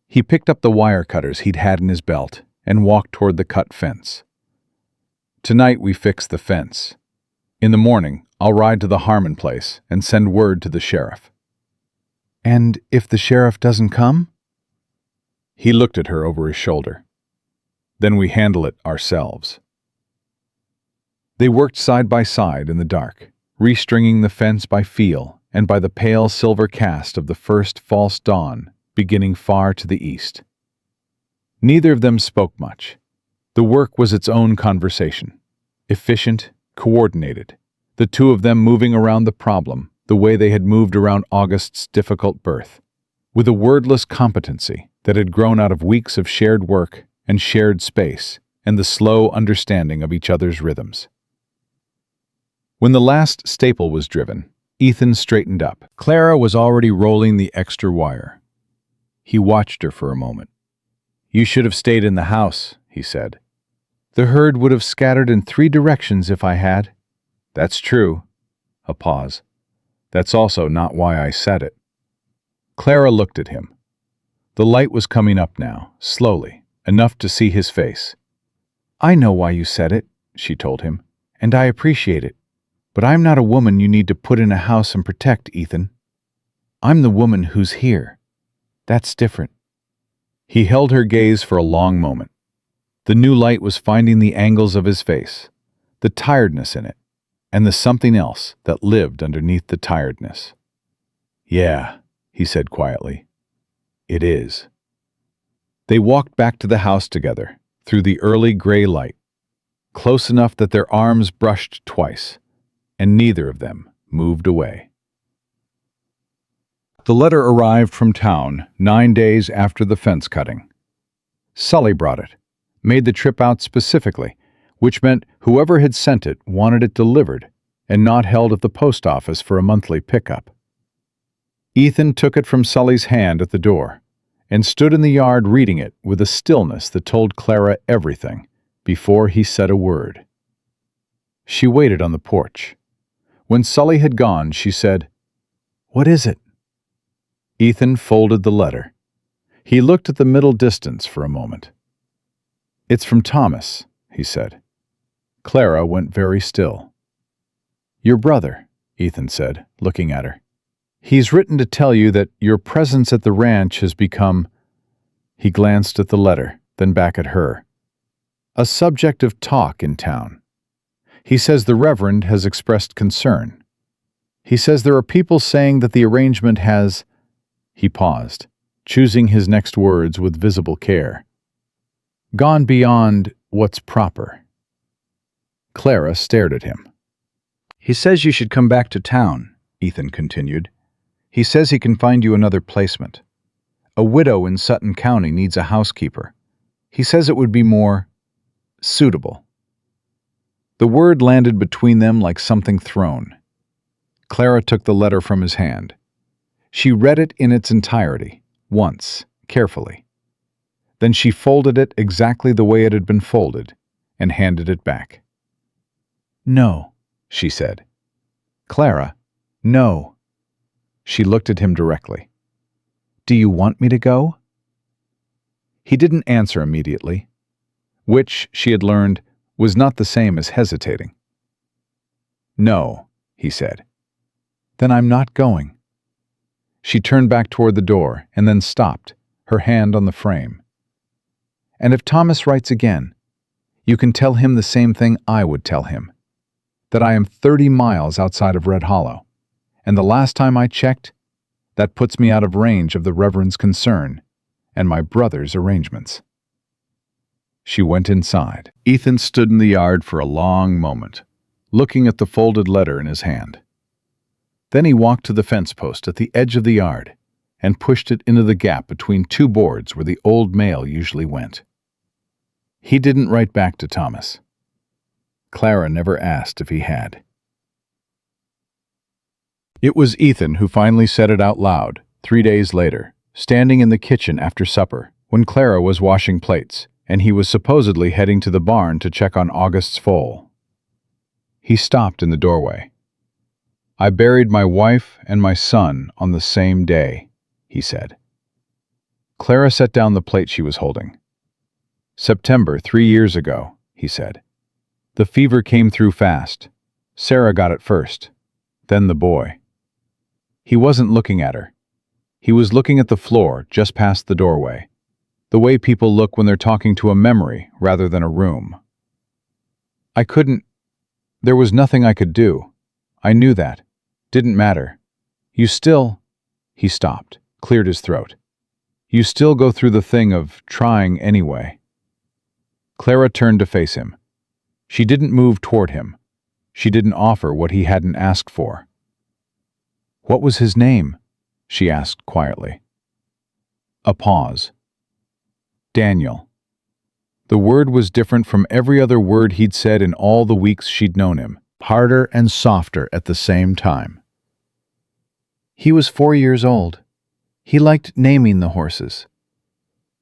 Speaker 1: He picked up the wire cutters he'd had in his belt and walked toward the cut fence. "Tonight we fix the fence. In the morning, I'll ride to the Harmon place and send word to the sheriff." "And if the sheriff doesn't come?" He looked at her over his shoulder. "Then we handle it ourselves." They worked side by side in the dark, restringing the fence by feel and by the pale silver cast of the first false dawn beginning far to the east. Neither of them spoke much. The work was its own conversation, efficient, coordinated, the two of them moving around the problem the way they had moved around August's difficult birth, with a wordless competency that had grown out of weeks of shared work and shared space and the slow understanding of each other's rhythms. When the last staple was driven, Ethan straightened up. Clara was already rolling the extra wire. He watched her for a moment. "You should have stayed in the house," he said. "The herd would have scattered in 3 directions if I had." "That's true." A pause. "That's also not why I said it." Clara looked at him. The light was coming up now, slowly, enough to see his face. "I know why you said it," she told him, "and I appreciate it. But I'm not a woman you need to put in a house and protect, Ethan. I'm the woman who's here. That's different." He held her gaze for a long moment. The new light was finding the angles of his face, the tiredness in it, and the something else that lived underneath the tiredness. "Yeah," he said quietly. "It is." They walked back to the house together, through the early gray light, close enough that their arms brushed twice, and neither of them moved away. The letter arrived from town 9 days after the fence cutting. Sully brought it, made the trip out specifically, which meant whoever had sent it wanted it delivered and not held at the post office for a monthly pickup. Ethan took it from Sully's hand at the door and stood in the yard reading it with a stillness that told Clara everything before he said a word. She waited on the porch. When Sully had gone, she said, "What is it?" Ethan folded the letter. He looked at the middle distance for a moment. "It's from Thomas," he said. Clara went very still. "Your brother," Ethan said, looking at her. "He's written to tell you that your presence at the ranch has become—" He glanced at the letter, then back at her. "A subject of talk in town. He says the Reverend has expressed concern. He says there are people saying that the arrangement has—" He paused, choosing his next words with visible care. "Gone beyond what's proper." Clara stared at him. "He says you should come back to town," Ethan continued. "He says he can find you another placement. A widow in Sutton County needs a housekeeper. He says it would be more suitable." The word landed between them like something thrown. Clara took the letter from his hand. She read it in its entirety, once, carefully. Then she folded it exactly the way it had been folded and handed it back. "No," she said. "Clara, no." She looked at him directly. "Do you want me to go?" He didn't answer immediately, which, she had learned, was not the same as hesitating. "No," he said. "Then I'm not going." She turned back toward the door and then stopped, her hand on the frame. "And if Thomas writes again, you can tell him the same thing I would tell him, that I am 30 miles outside of Red Hollow, and the last time I checked, that puts me out of range of the Reverend's concern and my brother's arrangements." She went inside. Ethan stood in the yard for a long moment, looking at the folded letter in his hand. Then he walked to the fence post at the edge of the yard and pushed it into the gap between 2 boards where the old mail usually went. He didn't write back to Thomas. Clara never asked if he had. It was Ethan who finally said it out loud, 3 days later, standing in the kitchen after supper, when Clara was washing plates, and he was supposedly heading to the barn to check on August's foal. He stopped in the doorway. "I buried my wife and my son on the same day," he said. Clara set down the plate she was holding. "September, 3 years ago," he said. "The fever came through fast. Sarah got it first. Then the boy." He wasn't looking at her. He was looking at the floor just past the doorway, the way people look when they're talking to a memory rather than a room. "I couldn't. There was nothing I could do. I knew that. Didn't matter. You still—" He stopped, cleared his throat. "You still go through the thing of trying anyway." Clara turned to face him. She didn't move toward him. She didn't offer what he hadn't asked for. "What was his name?" she asked quietly. A pause. "Daniel." The word was different from every other word he'd said in all the weeks she'd known him, harder and softer at the same time. "He was 4 years old. He liked naming the horses."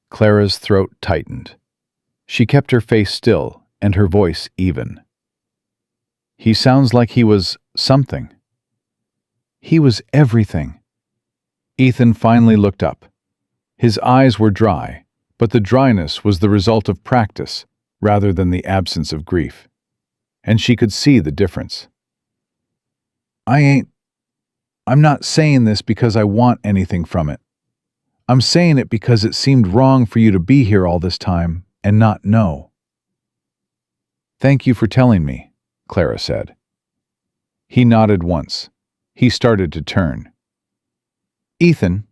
Speaker 1: Clara's throat tightened. She kept her face still and her voice even. "He sounds like he was something." "He was everything." Ethan finally looked up. His eyes were dry, but the dryness was the result of practice rather than the absence of grief. And she could see the difference. I'm not saying this because I want anything from it. I'm saying it because it seemed wrong for you to be here all this time and not know." "Thank you for telling me," Clara said. He nodded once. He started to turn. "Ethan,"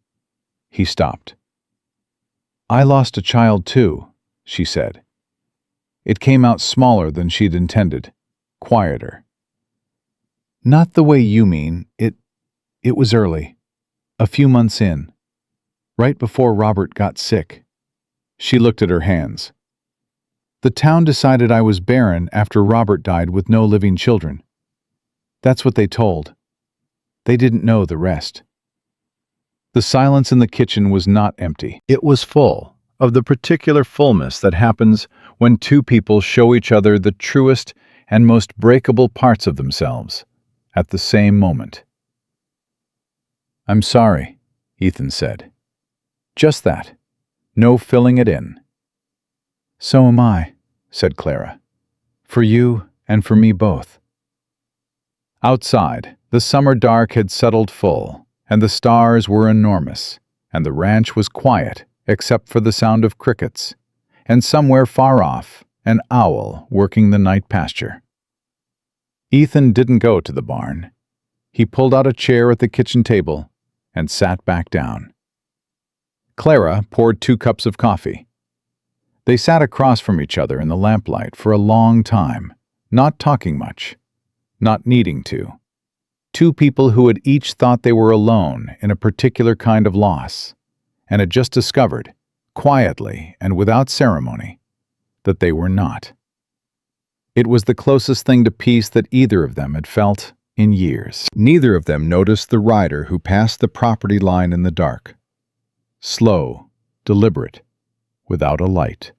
Speaker 1: he stopped. "I lost a child too," she said. It came out smaller than she'd intended, quieter. "Not the way you mean. It was early. A few months in. Right before Robert got sick." She looked at her hands. "The town decided I was barren after Robert died with no living children. That's what they told. They didn't know the rest." The silence in the kitchen was not empty. It was full of the particular fullness that happens when two people show each other the truest and most breakable parts of themselves at the same moment. "I'm sorry," Ethan said. Just that. No filling it in. "So am I," said Clara. "For you and for me both." Outside, the summer dark had settled full, and the stars were enormous, and the ranch was quiet except for the sound of crickets, and somewhere far off, an owl working the night pasture. Ethan didn't go to the barn. He pulled out a chair at the kitchen table and sat back down. Clara poured 2 cups of coffee. They sat across from each other in the lamplight for a long time, not talking much, not needing to. Two people who had each thought they were alone in a particular kind of loss, and had just discovered, quietly and without ceremony, that they were not. It was the closest thing to peace that either of them had felt in years. Neither of them noticed the rider who passed the property line in the dark. Slow, deliberate, without a light.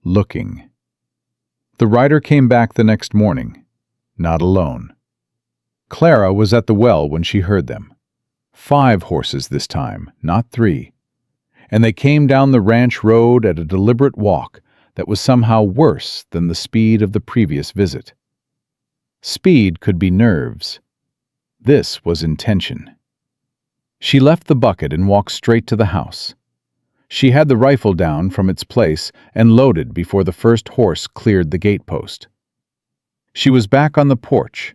Speaker 1: Looking. The rider came back the next morning, not alone. Clara was at the well when she heard them. 5 horses this time, not 3. And they came down the ranch road at a deliberate walk that was somehow worse than the speed of the previous visit. Speed could be nerves. This was intention. She left the bucket and walked straight to the house. She had the rifle down from its place and loaded before the first horse cleared the gatepost. She was back on the porch,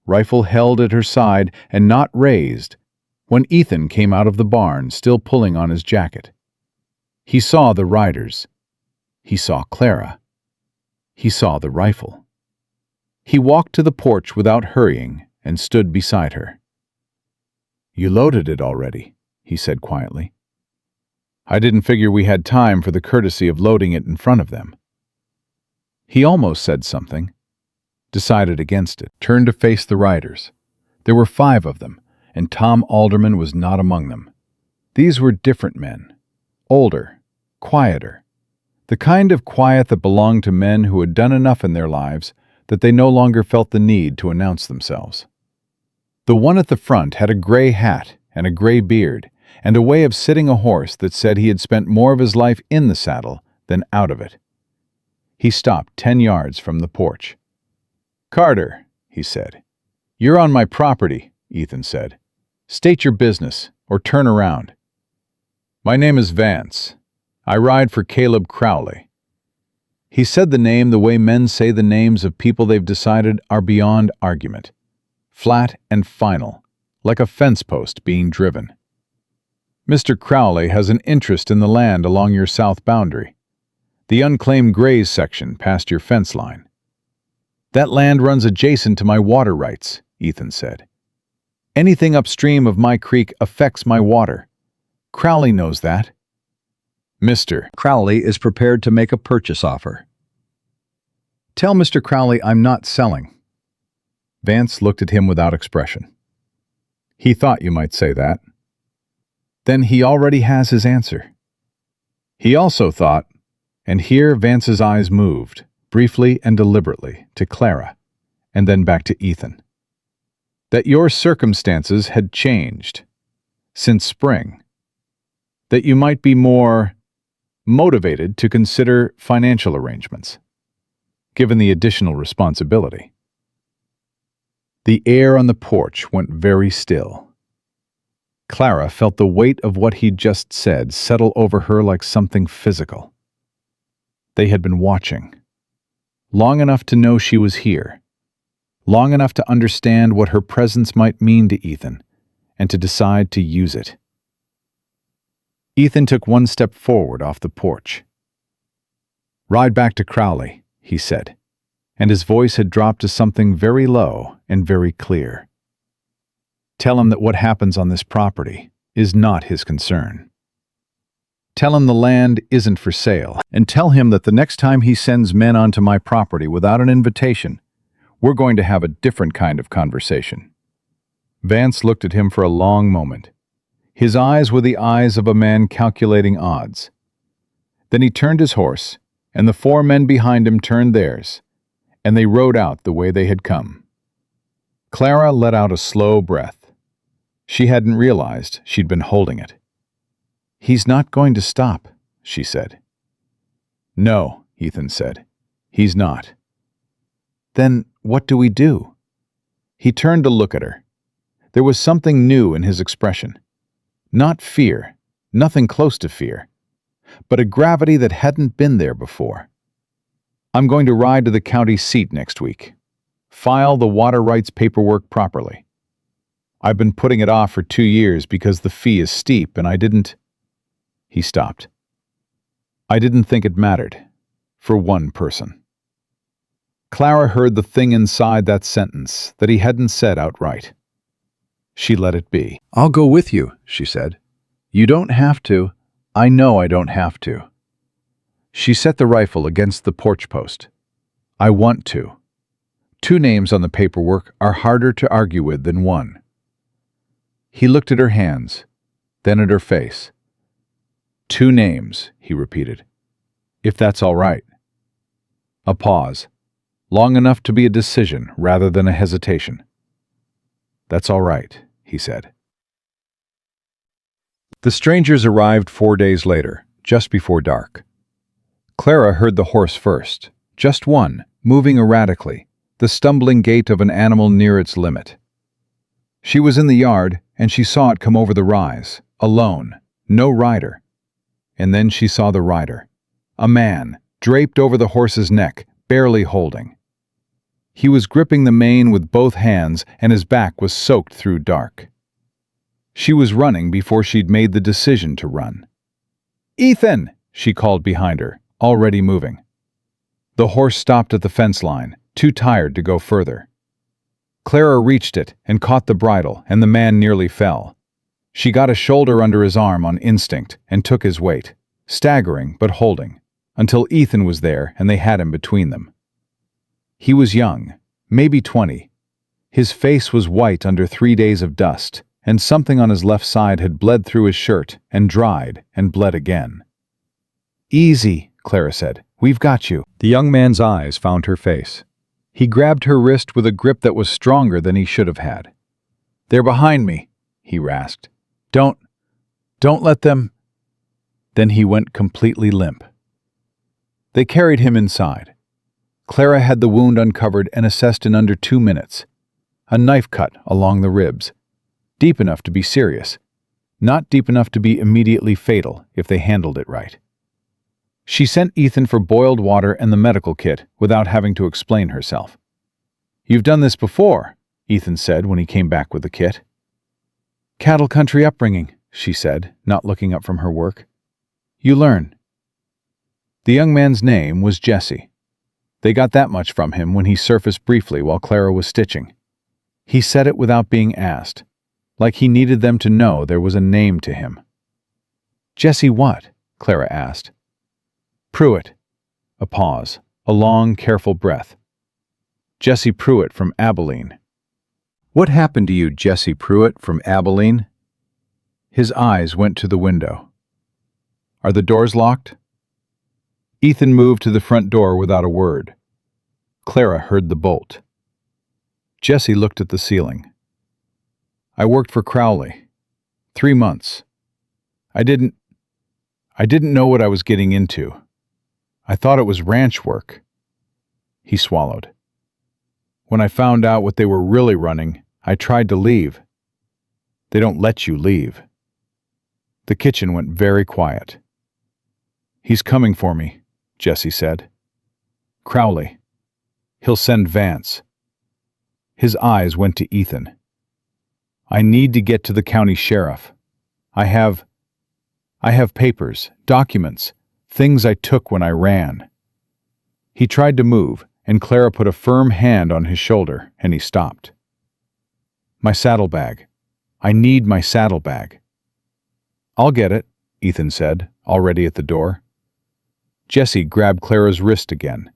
Speaker 1: rifle held at her side and not raised, when Ethan came out of the barn, still pulling on his jacket. He saw the riders. He saw Clara. He saw the rifle. He walked to the porch without hurrying and stood beside her. "You loaded it already," he said quietly. "I didn't figure we had time for the courtesy of loading it in front of them." He almost said something, decided against it, turned to face the riders. There were 5 of them, and Tom Alderman was not among them. These were different men, older, quieter, the kind of quiet that belonged to men who had done enough in their lives that they no longer felt the need to announce themselves. The one at the front had a gray hat and a gray beard, and a way of sitting a horse that said he had spent more of his life in the saddle then out of it. He stopped 10 yards from the porch. "Carter," he said. "You're on my property," Ethan said. "State your business, or turn around." "My name is Vance. I ride for Caleb Crowley." He said the name the way men say the names of people they've decided are beyond argument. Flat and final, like a fence post being driven. "Mr. Crowley has an interest in the land along your south boundary, the unclaimed graze section past your fence line." "That land runs adjacent to my water rights," Ethan said. "Anything upstream of my creek affects my water. Crowley knows that." "Mr.
Speaker 2: Crowley is prepared to make a purchase offer."
Speaker 1: "Tell Mr. Crowley I'm not selling." Vance looked at him without expression. "He thought you might say that." "Then he already has his answer." He also thought, and here Vance's eyes moved, briefly and deliberately, to Clara, and then back to Ethan, that your circumstances had changed since spring, that you might be more motivated to consider financial arrangements, given the additional responsibility. The air on the porch went very still. Clara felt the weight of what he'd just said settle over her like something physical. They had been watching, long enough to know she was here, long enough to understand what her presence might mean to Ethan, and to decide to use it. Ethan took one step forward off the porch. "Ride back to Crowley," he said, and his voice had dropped to something very low and very clear. "Tell him that what happens on this property is not his concern. Tell him the land isn't for sale, and tell him that the next time he sends men onto my property without an invitation, we're going to have a different kind of conversation." Vance looked at him for a long moment. His eyes were the eyes of a man calculating odds. Then he turned his horse, and the 4 men behind him turned theirs, and they rode out the way they had come. Clara let out a slow breath. She hadn't realized she'd been holding it. "He's not going to stop," she said. "No," Ethan said. "He's not." "Then what do we do?" He turned to look at her. There was something new in his expression. Not fear, nothing close to fear, but a gravity that hadn't been there before. "I'm going to ride to the county seat next week. File the water rights paperwork properly. I've been putting it off for 2 years because the fee is steep and I didn't—" He stopped. "I didn't think it mattered. For one person." Clara heard the thing inside that sentence that he hadn't said outright. She let it be.
Speaker 2: "I'll go with you," she said. "You don't have to. I know I don't have to." She set the rifle against the porch post. "I want to. 2 names on the paperwork are harder to argue with than 1. He looked at her hands, then at her face. "2 names," he repeated. "If that's all right." A pause, long enough to be a decision rather than a hesitation. "That's all right," he said. The strangers arrived 4 days later, just before dark. Clara heard the horse first, just one, moving erratically, the stumbling gait of an animal near its limit. She was in the yard, and she saw it come over the rise, alone, no rider. And then she saw the rider, a man, draped over the horse's neck, barely holding. He was gripping the mane with both hands, and his back was soaked through dark. She was running before she'd made the decision to run. "Ethan!" she called behind her, already moving. The horse stopped at the fence line, too tired to go further. Clara reached it and caught the bridle, and the man nearly fell. She got a shoulder under his arm on instinct and took his weight, staggering but holding, until Ethan was there and they had him between them. He was young, maybe 20. His face was white under 3 days of dust, and something on his left side had bled through his shirt and dried and bled again. "Easy," Clara said. "We've got you." The young man's eyes found her face. He grabbed her wrist with a grip that was stronger than he should have had. "They're behind me," he rasped. Don't let them—" Then he went completely limp.
Speaker 1: They carried him inside. Clara had the wound uncovered and assessed in under 2 minutes. A knife cut along the ribs. Deep enough to be serious. Not deep enough to be immediately fatal if they handled it right. She sent Ethan for boiled water and the medical kit without having to explain herself. "You've done this before," Ethan said when he came back with the kit. "Cattle country upbringing," she said, not looking up from her work. "You learn." The young man's name was Jesse. They got that much from him when he surfaced briefly while Clara was stitching. He said it without being asked, like he needed them to know there was a name to him. "Jesse what?" Clara asked. "Pruitt." A pause, a long, careful breath. "Jesse Pruitt from Abilene."
Speaker 2: What happened to you, Jesse Pruitt from Abilene?
Speaker 1: His eyes went to the window. "Are the doors locked?" Ethan moved to the front door without a word. Clara heard the bolt. Jesse looked at the ceiling. "I worked for Crowley. 3 months. I didn't know what I was getting into. I thought it was ranch work." He swallowed. "When I found out what they were really running, I tried to leave. They don't let you leave." The kitchen went very quiet. "He's coming for me," Jesse said. "Crowley. He'll send Vance." His eyes went to Ethan. "I need to get to the county sheriff. I have papers, documents, things I took when I ran." He tried to move, and Clara put a firm hand on his shoulder, and he stopped. "My saddlebag. I need my saddlebag." "I'll get it," Ethan said, already at the door. Jesse grabbed Clara's wrist again.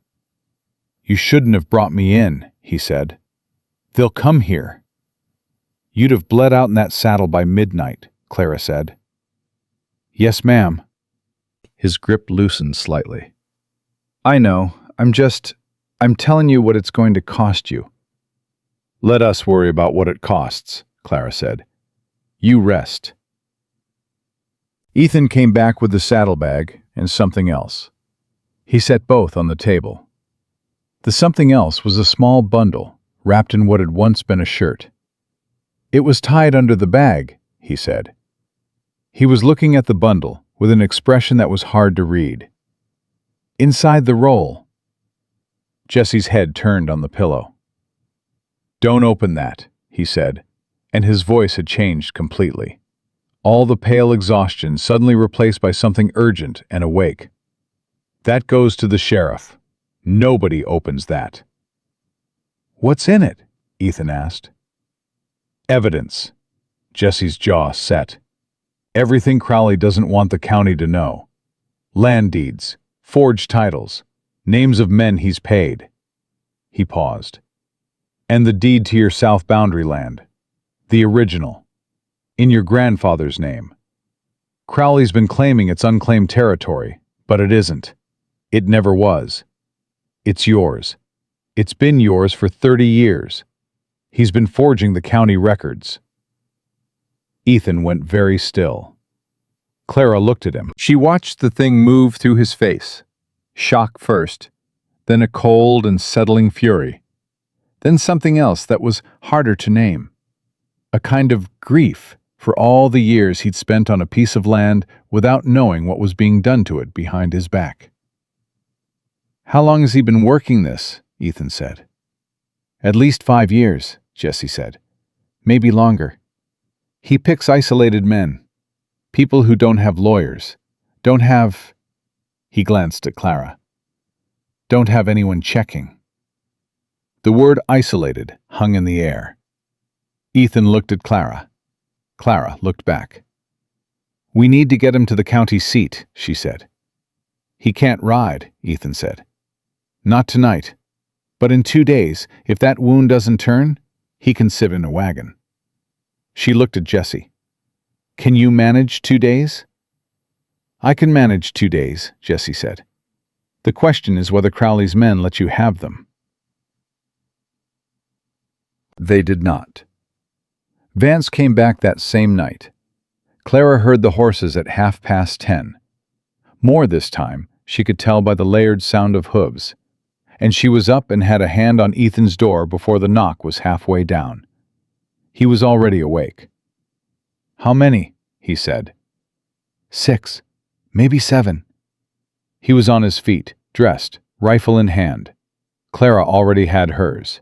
Speaker 1: "You shouldn't have brought me in," he said. "They'll come here." "You'd have bled out in that saddle by midnight," Clara said. "Yes, ma'am." His grip loosened slightly. "I know. I'm telling you what it's going to cost you." "Let us worry about what it costs," Clara said. "You rest." Ethan came back with the saddlebag and something else. He set both on the table. The something else was a small bundle wrapped in what had once been a shirt. "It was tied under the bag," he said. He was looking at the bundle with an expression that was hard to read. "Inside the roll." Jesse's head turned on the pillow. "Don't open that," he said, and his voice had changed completely. All the pale exhaustion suddenly replaced by something urgent and awake. "That goes to the sheriff. Nobody opens that." "What's in it?" Ethan asked. "Evidence." Jesse's jaw set. "Everything Crowley doesn't want the county to know. Land deeds, forged titles, names of men he's paid." He paused. "And the deed to your south boundary land. The original. In your grandfather's name. Crowley's been claiming it's unclaimed territory, but it isn't. It never was. It's yours. It's been yours for 30 years. He's been forging the county records." Ethan went very still. Clara looked at him. She watched the thing move through his face. Shock first, then a cold and settling fury. Then something else that was harder to name. A kind of grief for all the years he'd spent on a piece of land without knowing what was being done to it behind his back. "How long has he been working this?" Ethan said. "At least 5 years," Jesse said. "Maybe longer. He picks isolated men. People who don't have lawyers. Don't have—" He glanced at Clara. "Don't have anyone checking." The word isolated hung in the air. Ethan looked at Clara. Clara looked back. "We need to get him to the county seat," she said. "He can't ride," Ethan said. "Not tonight. But in 2 days, if that wound doesn't turn, he can sit in a wagon." She looked at Jesse. "Can you manage 2 days?" "I can manage 2 days," Jesse said. "The question is whether Crowley's men let you have them." They did not. Vance came back that same night. Clara heard the horses at 10:30. More this time, She could tell by the layered sound of hooves. And she was up and had a hand on Ethan's door before the knock was halfway down. He was already awake. "How many?" he said. "6, maybe 7. He was on his feet, dressed, rifle in hand. Clara already had hers.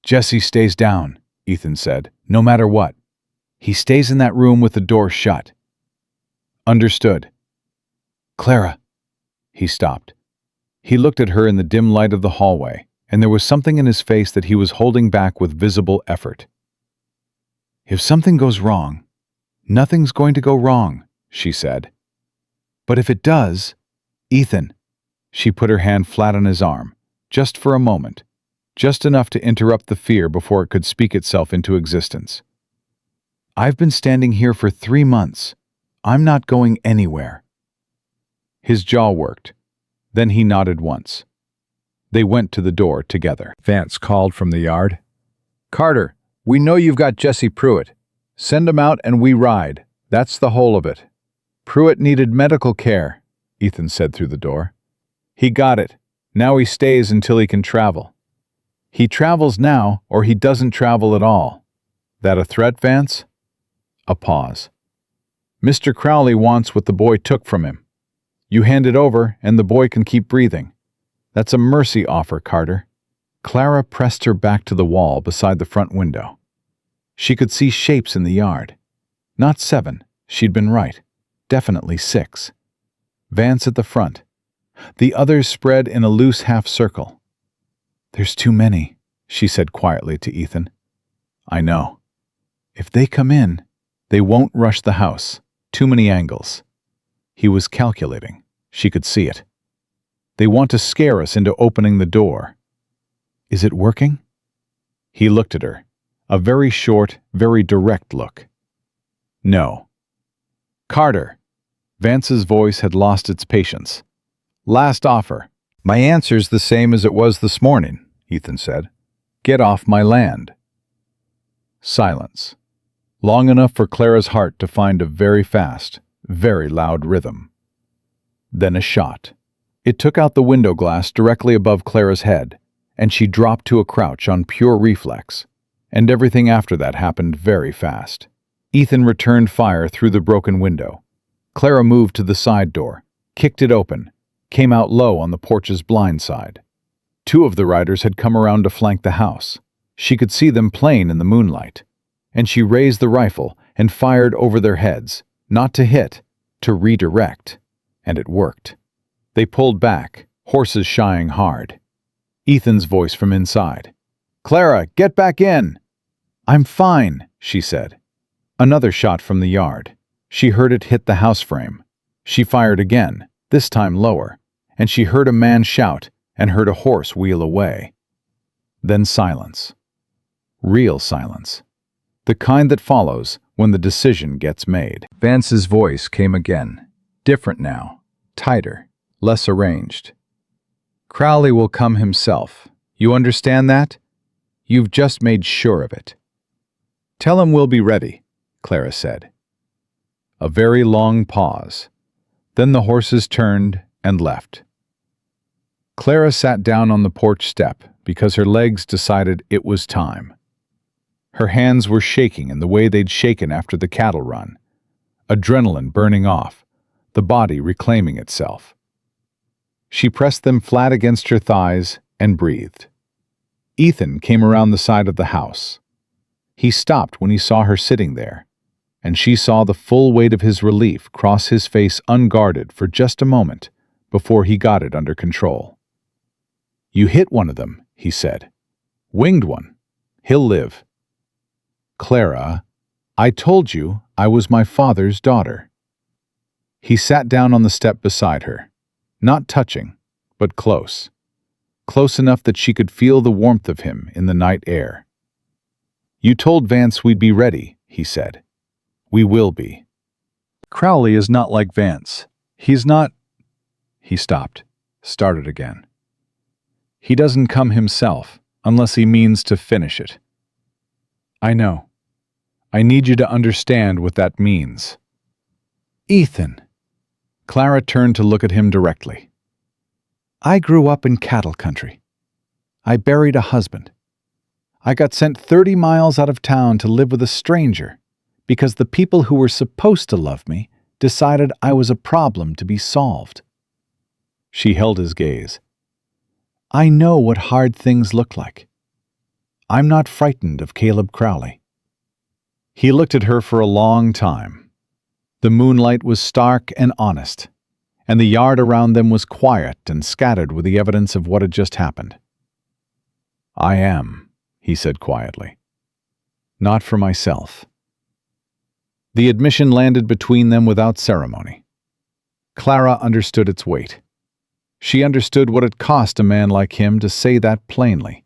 Speaker 1: "Jesse stays down," Ethan said, "no matter what. He stays in that room with the door shut." "Understood." "Clara." He stopped. He looked at her in the dim light of the hallway, and there was something in his face that he was holding back with visible effort. "If something goes wrong, nothing's going to go wrong," she said. "But if it does, Ethan," she put her hand flat on his arm, just for a moment, just enough to interrupt the fear before it could speak itself into existence. "I've been standing here for 3 months. I'm not going anywhere." His jaw worked. Then he nodded once. They went to the door together.
Speaker 2: Vance called from the yard. "Carter, we know you've got Jesse Pruitt. Send him out and we ride. That's the whole of it." "Pruitt needed medical care," Ethan said through the door. "He got it. Now he stays until he can travel." "He travels now, or he doesn't travel at all." "That a threat, Vance?" A pause. "Mr. Crowley wants what the boy took from him. You hand it over, and the boy can keep breathing. That's a mercy offer, Carter." Clara pressed her back to the wall beside the front window. She could see shapes in the yard. Not 7, she'd been right. Definitely 6. Vance at the front. The others spread in a loose half-circle. "There's too many," she said quietly to Ethan. "I know. If they come in, they won't rush the house. Too many angles." He was calculating. She could see it. "They want to scare us into opening the door." "Is it working?" He looked at her. A very short, very direct look. "No." "Carter." Vance's voice had lost its patience. "Last offer." "My answer's the same as it was this morning," Ethan said. "Get off my land." Silence. Long enough for Clara's heart to find a very fast, very loud rhythm. Then a shot. It took out the window glass directly above Clara's head, and she dropped to a crouch on pure reflex. And everything after that happened very fast. Ethan returned fire through the broken window. Clara moved to the side door, kicked it open, came out low on the porch's blind side. 2 of the riders had come around to flank the house. She could see them plain in the moonlight. And she raised the rifle and fired over their heads, not to hit, to redirect. And it worked. They pulled back, horses shying hard. Ethan's voice from inside. "Clara, get back in!" "I'm fine," she said. Another shot from the yard. She heard it hit the house frame. She fired again, this time lower, and she heard a man shout and heard a horse wheel away. Then silence. Real silence. The kind that follows when the decision gets made. Vance's voice came again. Different now. Tighter. Less arranged. "Crowley will come himself. You understand that? You've just made sure of it." "Tell him we'll be ready," Clara said. A very long pause. Then the horses turned and left. Clara sat down on the porch step because her legs decided it was time. Her hands were shaking in the way they'd shaken after the cattle run. Adrenaline burning off, the body reclaiming itself. She pressed them flat against her thighs and breathed. Ethan came around the side of the house. He stopped when he saw her sitting there, and she saw the full weight of his relief cross his face unguarded for just a moment before he got it under control. "You hit one of them," he said. "Winged one. He'll live." "Clara, I told you I was my father's daughter." He sat down on the step beside her, not touching, but close. Close enough that she could feel the warmth of him in the night air. "You told Vance we'd be ready," he said. "We will be." "Crowley is not like Vance. He's not—" He stopped, started again. "He doesn't come himself, unless he means to finish it." "I know. I need you to understand what that means." "Ethan."
Speaker 1: Clara turned to look at him directly. I grew up in cattle country. I buried a husband. I got sent 30 miles out of town to live with a stranger because the people who were supposed to love me decided I was a problem to be solved. She held his gaze. I know what hard things look like. I'm not frightened of Caleb Crowley. He looked at her for a long time. The moonlight was stark and honest, and the yard around them was quiet and scattered with the evidence of what had just happened. I am, he said quietly. Not for myself. The admission landed between them without ceremony. Clara understood its weight. She understood what it cost a man like him to say that plainly.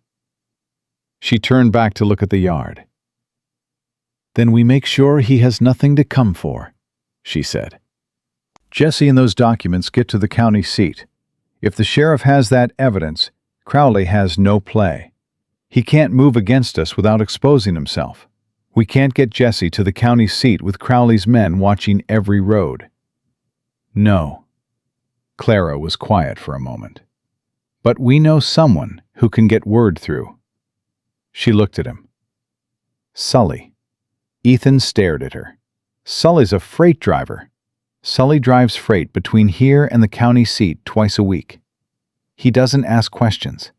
Speaker 1: She turned back to look at the yard. Then we make sure he has nothing to come for, she said. Jesse and those documents get to the county seat. If the sheriff has that evidence, Crowley has no play. He can't move against us without exposing himself. We can't get Jesse to the county seat with Crowley's men watching every road. No. Clara was quiet for a moment. But we know someone who can get word through. She looked at him. Sully. Ethan stared at her. Sully's a freight driver. Sully drives freight between here and the county seat twice a week. He doesn't ask questions.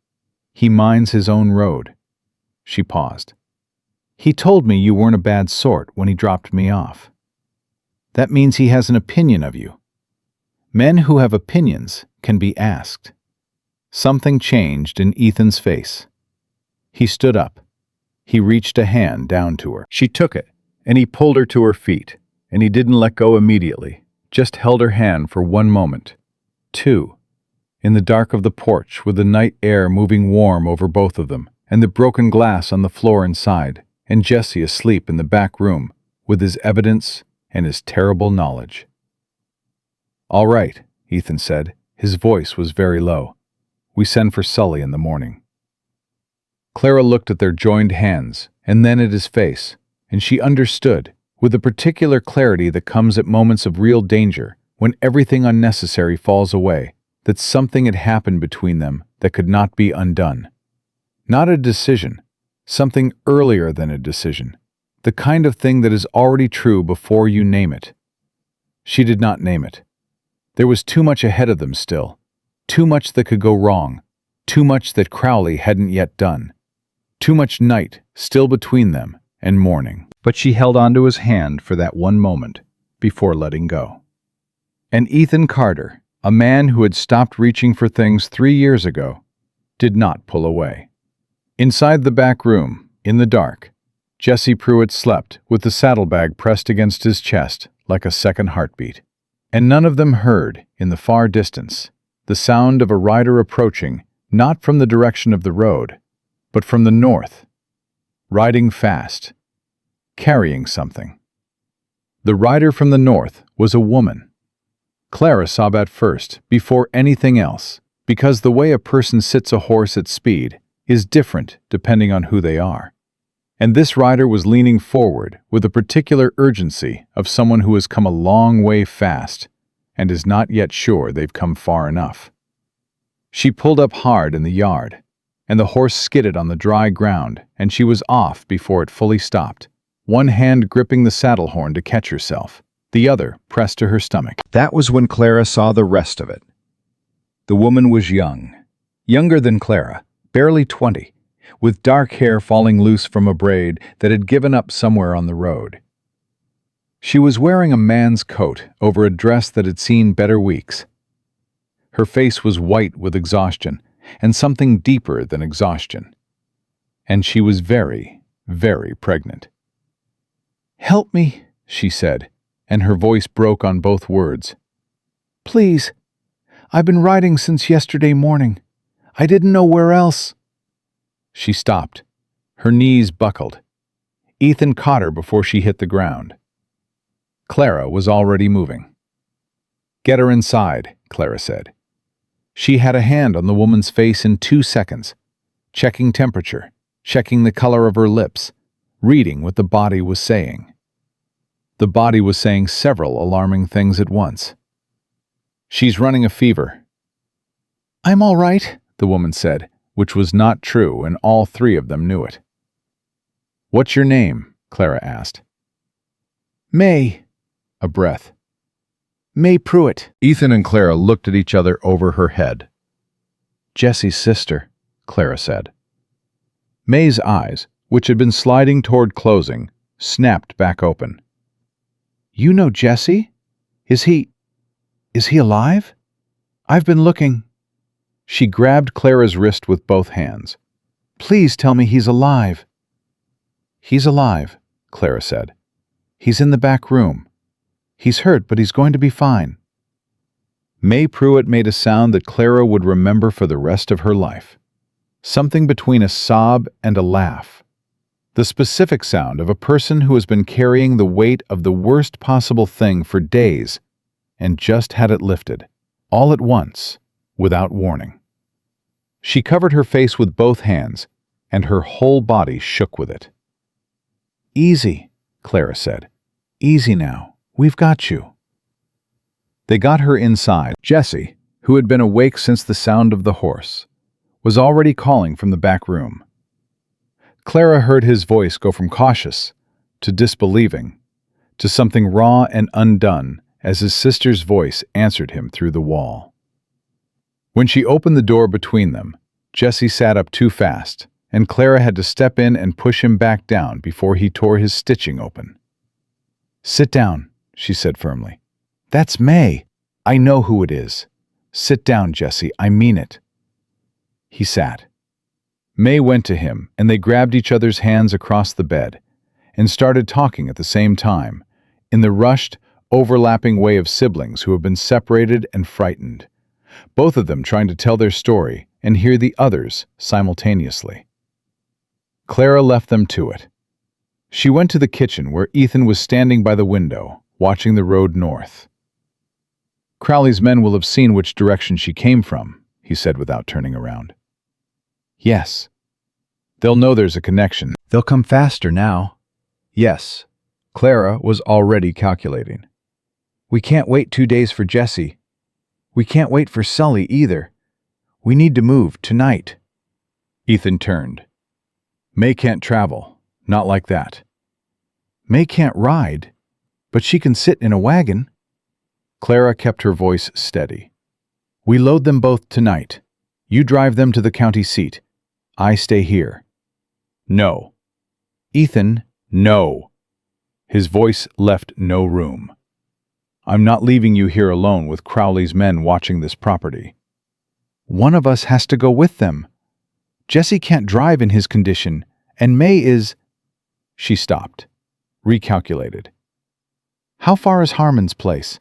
Speaker 1: He minds his own road. She paused. He told me you weren't a bad sort when he dropped me off. That means he has an opinion of you. Men who have opinions can be asked. Something changed in Ethan's face. He stood up. He reached a hand down to her. She took it, and he pulled her to her feet, and he didn't let go immediately, just held her hand for 1 moment. 2. In the dark of the porch, with the night air moving warm over both of them, and the broken glass on the floor inside, and Jesse asleep in the back room, with his evidence and his terrible knowledge. All right, Ethan said. His voice was very low. We send for Sully in the morning. Clara looked at their joined hands, and then at his face, and she understood, with the particular clarity that comes at moments of real danger, when everything unnecessary falls away, that something had happened between them that could not be undone. Not a decision, something earlier than a decision, the kind of thing that is already true before you name it. She did not name it. There was too much ahead of them still, too much that could go wrong, too much that Crowley hadn't yet done, too much night still between them and morning. But she held onto his hand for that 1 moment before letting go. And Ethan Carter, a man who had stopped reaching for things 3 years ago, did not pull away. Inside the back room, in the dark, Jesse Pruitt slept with the saddlebag pressed against his chest like a second heartbeat. And none of them heard, in the far distance, the sound of a rider approaching, not from the direction of the road, but from the north, riding fast, carrying something. The rider from the north was a woman. Clara saw that first, before anything else, because the way a person sits a horse at speed is different depending on who they are. And this rider was leaning forward with a particular urgency of someone who has come a long way fast and is not yet sure they've come far enough. She pulled up hard in the yard, and the horse skidded on the dry ground, and she was off before it fully stopped, one hand gripping the saddle horn to catch herself, the other pressed to her stomach. That was when Clara saw the rest of it. The woman was young, younger than Clara, barely 20, with dark hair falling loose from a braid that had given up somewhere on the road. She was wearing a man's coat over a dress that had seen better weeks. Her face was white with exhaustion, and something deeper than exhaustion. And she was very, very pregnant. "Help me," she said, and her voice broke on both words. "Please. I've been riding since yesterday morning. I didn't know where else." She stopped. Her knees buckled. Ethan caught her before she hit the ground. Clara was already moving. "Get her inside," Clara said. She had a hand on the woman's face in 2 seconds, checking temperature, checking the color of her lips, reading what the body was saying. The body was saying several alarming things at once. She's running a fever." "I'm all right," the woman said, which was not true, and all three of them knew it. "What's your name?" Clara asked.
Speaker 3: "May."
Speaker 1: A breath.
Speaker 3: "May Pruitt."
Speaker 2: Ethan and Clara looked at each other over her head.
Speaker 1: "Jesse's sister," Clara said. May's eyes, which had been sliding toward closing, snapped back open.
Speaker 3: "You know Jesse? Is he alive? I've been looking."
Speaker 1: She grabbed Clara's wrist with both hands.
Speaker 3: "Please tell me he's alive."
Speaker 1: "He's alive," Clara said. "He's in the back room.
Speaker 3: He's hurt, but he's going to be fine."
Speaker 1: May Pruitt made a sound that Clara would remember for the rest of her life. Something between a sob and a laugh. The specific sound of a person who has been carrying the weight of the worst possible thing for days and just had it lifted, all at once, without warning. She covered her face with both hands, and her whole body shook with it.
Speaker 3: "Easy,"
Speaker 1: Clara said.
Speaker 3: "Easy now. We've got you."
Speaker 1: They got her inside. Jesse, who had been awake since the sound of the horse, was already calling from the back room. Clara heard his voice go from cautious to disbelieving to something raw and undone as his sister's voice answered him through the wall. When she opened the door between them, Jesse sat up too fast, and Clara had to step in and push him back down before he tore his stitching open.
Speaker 3: "Sit down," she said firmly. "That's May. I know who it is. Sit down, Jesse. I mean it."
Speaker 1: He sat. May went to him, and they grabbed each other's hands across the bed and started talking at the same time, in the rushed, overlapping way of siblings who have been separated and frightened, both of them trying to tell their story and hear the others simultaneously. Clara left them to it. She went to the kitchen where Ethan was standing by the window, watching the road north. "Crowley's men will have seen which direction she came from," he said without turning around.
Speaker 3: "Yes."
Speaker 1: "They'll know there's a connection."
Speaker 2: They'll come faster now. Yes. Clara was already calculating.
Speaker 3: "We can't wait 2 days for Jesse. We can't wait for Sully either. We need to move tonight."
Speaker 1: Ethan turned. "May can't travel. Not like that."
Speaker 3: "May can't ride, but she can sit in a wagon."
Speaker 1: Clara kept her voice steady. "We load them both tonight. You drive them to the county seat. I stay here." "No."
Speaker 3: "Ethan."
Speaker 1: "No." His voice left no room. "I'm not leaving you here alone with Crowley's men watching this property."
Speaker 3: "One of us has to go with them. Jesse can't drive in his condition, and May is—"
Speaker 1: She stopped, recalculated.
Speaker 3: "How far is Harmon's place?"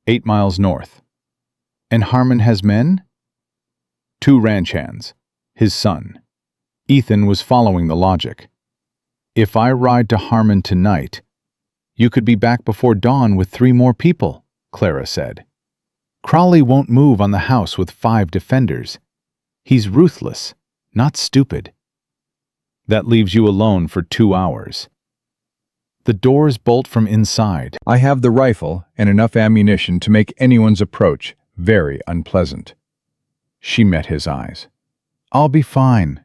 Speaker 1: 8 miles north.
Speaker 3: "And Harmon has men?"
Speaker 1: 2 ranch hands. His son. Ethan was following the logic. "If I ride to Harmon tonight, you could be back before dawn with 3 more people," Clara said. "Crowley won't move on the house with 5 defenders. He's ruthless, not stupid. That leaves you alone for 2 hours. The doors bolt from inside."
Speaker 2: I have the rifle and enough ammunition to make anyone's approach very unpleasant. She met his eyes.
Speaker 3: "I'll be fine."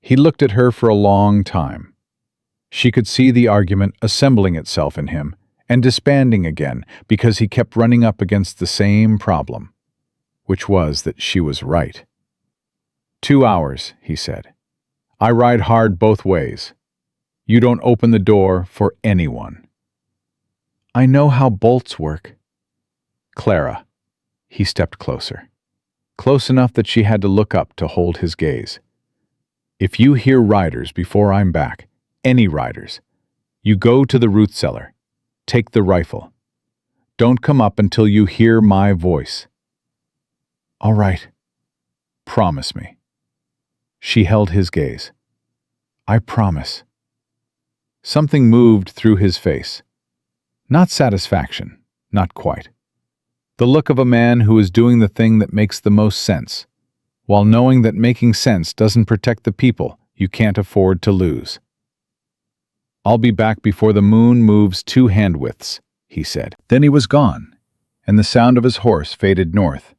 Speaker 1: He looked at her for a long time. She could see the argument assembling itself in him and disbanding again because he kept running up against the same problem, which was that she was right. 2 hours, he said. I ride hard both ways. You don't open the door for anyone.
Speaker 3: "I know how bolts work."
Speaker 1: "Clara." He stepped closer. Close enough that she had to look up to hold his gaze. "If you hear riders before I'm back, any riders, you go to the root cellar. Take the rifle. Don't come up until you hear my voice."
Speaker 3: "All right."
Speaker 1: "Promise me." She held his gaze. "I promise." Something moved through his face. Not satisfaction, not quite. The look of a man who is doing the thing that makes the most sense, while knowing that making sense doesn't protect the people you can't afford to lose. "I'll be back before the moon moves 2 hand widths," he said.
Speaker 2: Then he was gone. and the sound of his horse faded north,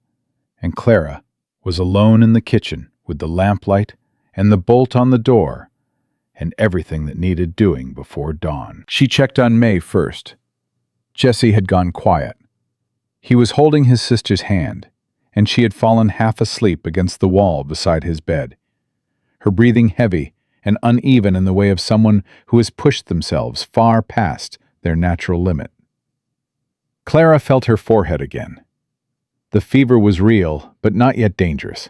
Speaker 2: and Clara was alone in the kitchen with the lamplight and the bolt on the door and everything that needed doing before dawn. She checked on May first. Jesse had gone quiet. He was holding his sister's hand, and she had fallen half asleep against the wall beside his bed, her breathing heavy and uneven in the way of someone who has pushed themselves far past their natural limit. Clara felt her forehead again. The fever was real, but not yet dangerous.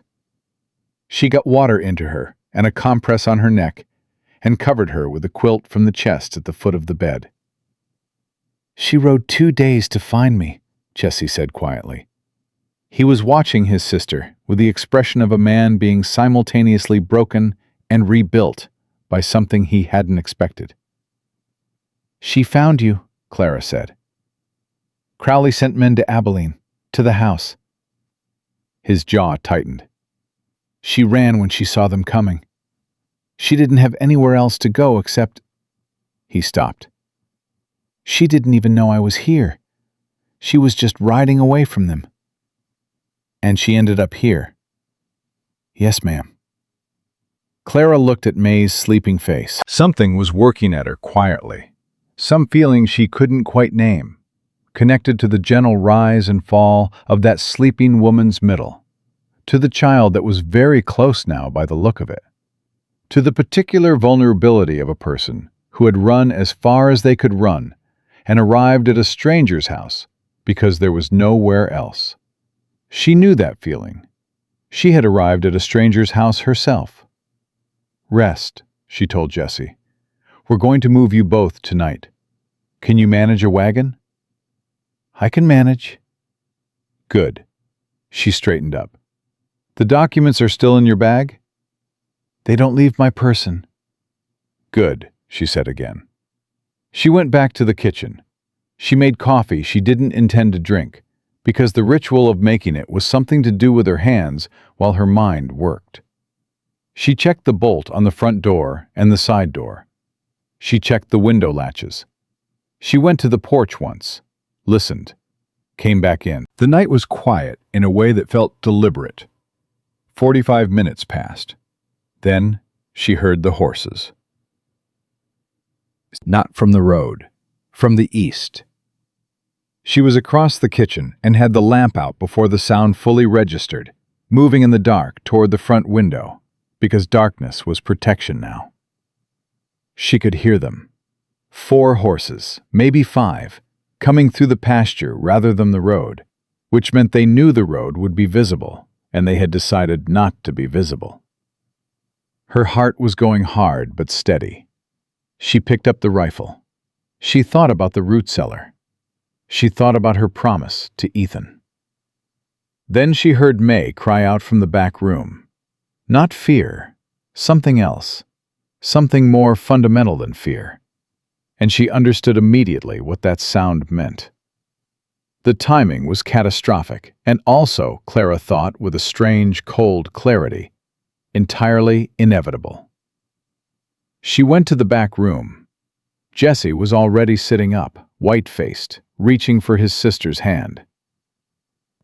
Speaker 2: She got water into her and a compress on her neck and covered her with a quilt from the chest at the foot of the bed.
Speaker 3: "She rode 2 days to find me," Jesse said quietly.
Speaker 1: He was watching his sister with the expression of a man being simultaneously broken and rebuilt by something he hadn't expected.
Speaker 3: "She found you," Clara said. "Crowley sent men to Abilene, to the house."
Speaker 1: His jaw tightened.
Speaker 3: "She ran when she saw them coming. She didn't have anywhere else to go except—"
Speaker 1: He stopped.
Speaker 3: "She didn't even know I was here. She was just riding away from them."
Speaker 1: "And she ended up here?"
Speaker 3: "Yes, ma'am."
Speaker 1: Clara looked at May's sleeping face.
Speaker 2: Something was working at her quietly, some feeling she couldn't quite name, connected to the gentle rise and fall of that sleeping woman's middle, to the child that was very close now by the look of it, to the particular vulnerability of a person who had run as far as they could run and arrived at a stranger's house because there was nowhere else. She knew that feeling. She had arrived at a stranger's house herself. "Rest," she told Jesse. "We're going to move you both tonight. Can you manage a wagon?"
Speaker 3: "I can manage."
Speaker 1: "Good." She straightened up. "The documents are still in your bag?"
Speaker 3: "They don't leave my person."
Speaker 1: "Good," she said again. She went back to the kitchen. She made coffee she didn't intend to drink, because the ritual of making it was something to do with her hands while her mind worked. She checked the bolt on the front door and the side door. She checked the window latches. She went to the porch once, listened, came back in. The night was quiet in a way that felt deliberate. 45 minutes passed. Then she heard the horses. Not from the road, from the east. She was across the kitchen and had the lamp out before the sound fully registered, moving in the dark toward the front window, because darkness was protection now. She could hear them. 4 horses, maybe 5, coming through the pasture rather than the road, which meant they knew the road would be visible, and they had decided not to be visible. Her heart was going hard but steady. She picked up the rifle. She thought about the root cellar. She thought about her promise to Ethan. Then she heard May cry out from the back room. Not fear, something else, something more fundamental than fear. And she understood immediately what that sound meant. The timing was catastrophic, and also, Clara thought with a strange, cold clarity, entirely inevitable. She went to the back room. Jesse was already sitting up, white-faced, reaching for his sister's hand.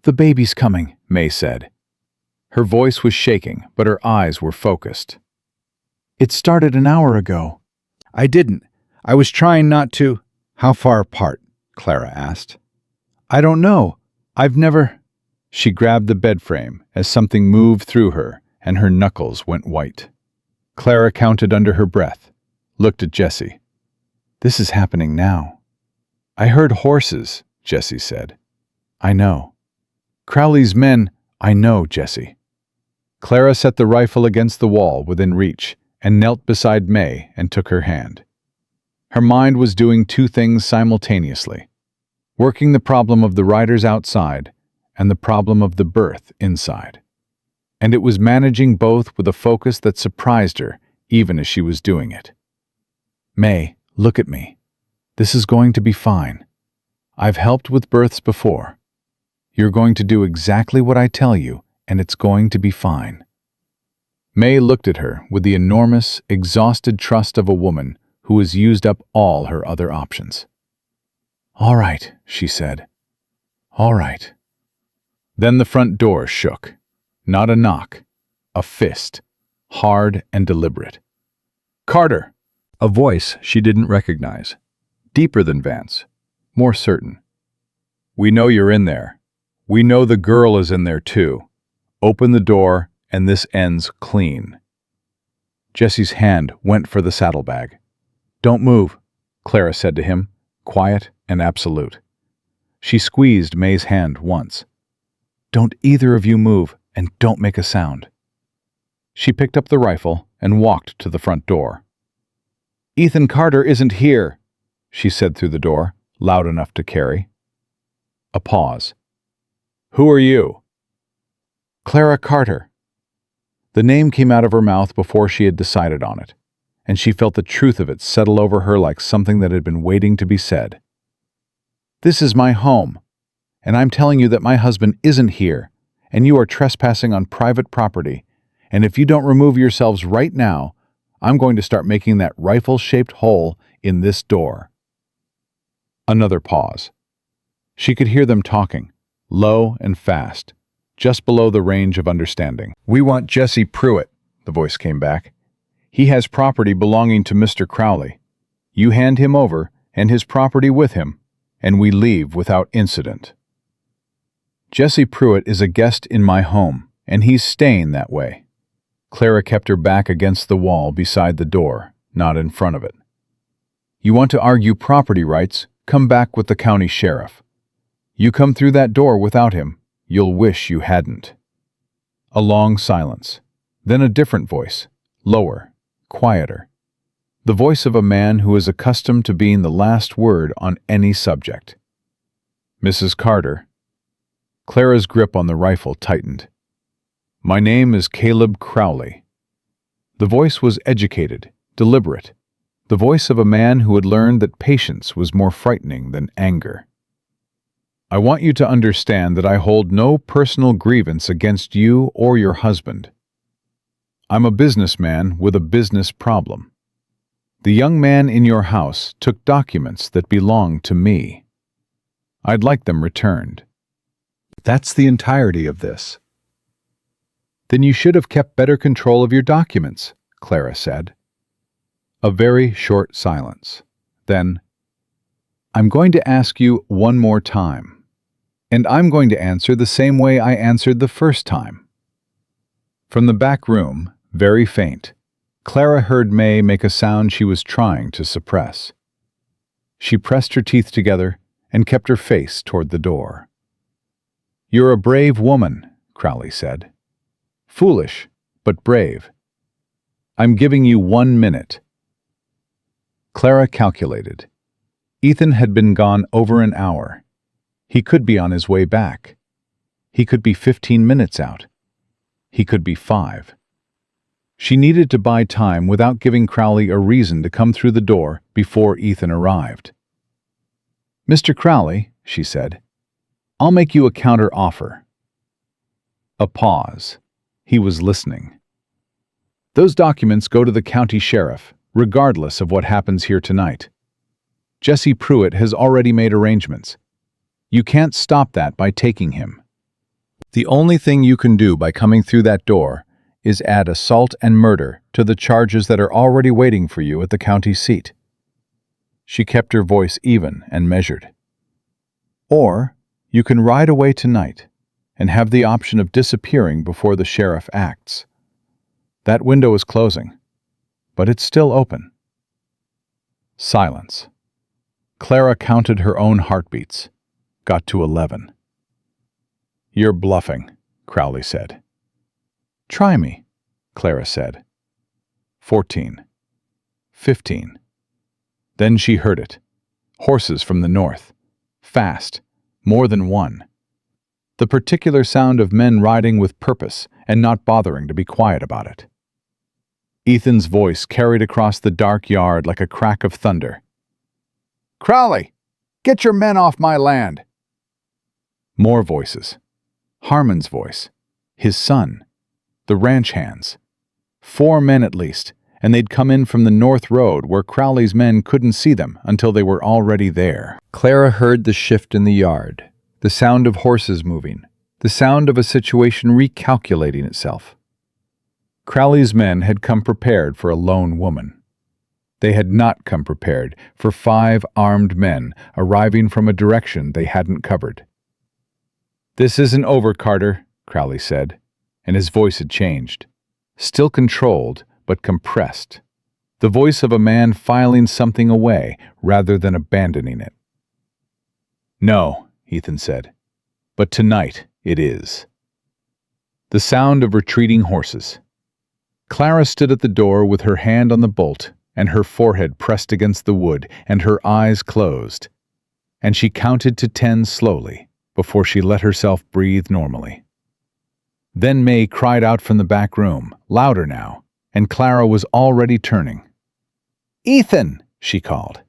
Speaker 1: "The baby's coming," May said. Her voice was shaking, but her eyes were focused. "It started an hour ago."
Speaker 2: "I didn't. I was trying not to." "How far apart?" Clara asked. "I don't know. I've never—" She grabbed the bed frame as something moved through her and her knuckles went white. Clara counted under her breath, looked at Jesse.
Speaker 3: "This is happening now."
Speaker 1: "I heard horses," Jesse said.
Speaker 3: "I know."
Speaker 1: "Crowley's men—" "I know, Jesse." Clara set the rifle against the wall within reach and knelt beside May and took her hand. Her mind was doing 2 things simultaneously, working the problem of the riders outside and the problem of the birth inside. And it was managing both with a focus that surprised her even as she was doing it.
Speaker 3: "May, look at me. This is going to be fine. I've helped with births before. You're going to do exactly what I tell you, and it's going to be fine."
Speaker 1: May looked at her with the enormous, exhausted trust of a woman who has used up all her other options.
Speaker 3: "All right," she said. All right. Then the front door shook. Not a knock, a fist, hard and deliberate. Carter!
Speaker 2: A voice she didn't recognize. Deeper than Vance. More certain. We know you're in there. We know the girl is in there too. Open the door and this ends clean. Jesse's hand went for the saddlebag. Don't move, Clara said to him, quiet and absolute. She squeezed May's hand once. Don't either of you move and don't make a sound. She picked up the rifle and walked to the front door. Ethan Carter isn't here, she said through the door, loud enough to carry. A pause. Who are you? Clara Carter. The name came out of her mouth before she had decided on it, and she felt the truth of it settle over her like something that had been waiting to be said. This is my home, and I'm telling you that my husband isn't here, and you are trespassing on private property, and if you don't remove yourselves right now, I'm going to start making that rifle-shaped hole in this door. Another pause. She could hear them talking, low and fast, just below the range of understanding. We want Jesse Pruitt, the voice came back. He has property belonging to Mr. Crowley. You hand him over, and his property with him, and we leave without incident. Jesse Pruitt is a guest in my home, and he's staying that way. Clara kept her back against the wall beside the door, not in front of it. You want to argue property rights? Come back with the county sheriff. You come through that door without him, you'll wish you hadn't. A long silence, then a different voice, lower, quieter. The voice of a man who is accustomed to being the last word on any subject. Mrs. Carter. Clara's grip on the rifle tightened. My name is Caleb Crowley. The voice was educated, deliberate, the voice of a man who had learned that patience was more frightening than anger. I want you to understand that I hold no personal grievance against you or your husband. I'm a businessman with a business problem. The young man in your house took documents that belonged to me. I'd like them returned. That's the entirety of this. Then you should have kept better control of your documents, Clara said. A very short silence. Then, I'm going to ask you one more time, and I'm going to answer the same way I answered the first time. From the back room, very faint, Clara heard May make a sound she was trying to suppress. She pressed her teeth together and kept her face toward the door. You're a brave woman, Crowley said. Foolish, but brave. I'm giving you 1 minute. Clara calculated. Ethan had been gone over an hour. He could be on his way back. He could be 15 minutes out. He could be 5. She needed to buy time without giving Crowley a reason to come through the door before Ethan arrived. Mr. Crowley, she said, I'll make you a counter offer. A pause. He was listening. Those documents go to the county sheriff, regardless of what happens here tonight. Jesse Pruitt has already made arrangements. You can't stop that by taking him. The only thing you can do by coming through that door is add assault and murder to the charges that are already waiting for you at the county seat. She kept her voice even and measured. Or you can ride away tonight and have the option of disappearing before the sheriff acts. That window is closing, but it's still open. Silence. Clara counted her own heartbeats, got to 11. You're bluffing, Crowley said. Try me, Clara said. 14. 15. Then she heard it. Horses from the north. Fast. More than one. The particular sound of men riding with purpose and not bothering to be quiet about it. Ethan's voice carried across the dark yard like a crack of thunder. Crowley, get your men off my land. More voices. Harmon's voice. His son. The ranch hands. 4 men at least, and they'd come in from the north road where Crowley's men couldn't see them until they were already there. Clara heard the shift in the yard. the sound of horses moving, the sound of a situation recalculating itself. Crowley's men had come prepared for a lone woman. They had not come prepared for 5 armed men arriving from a direction they hadn't covered. "This isn't over, Carter," Crowley said, and his voice had changed. Still controlled, but compressed. The voice of a man filing something away rather than abandoning it. "No," Ethan said, "but tonight it is." The sound of retreating horses. Clara stood at the door with her hand on the bolt and her forehead pressed against the wood and her eyes closed, and she counted to 10 slowly before she let herself breathe normally. Then May cried out from the back room, louder now, and Clara was already turning. "Ethan!" she called.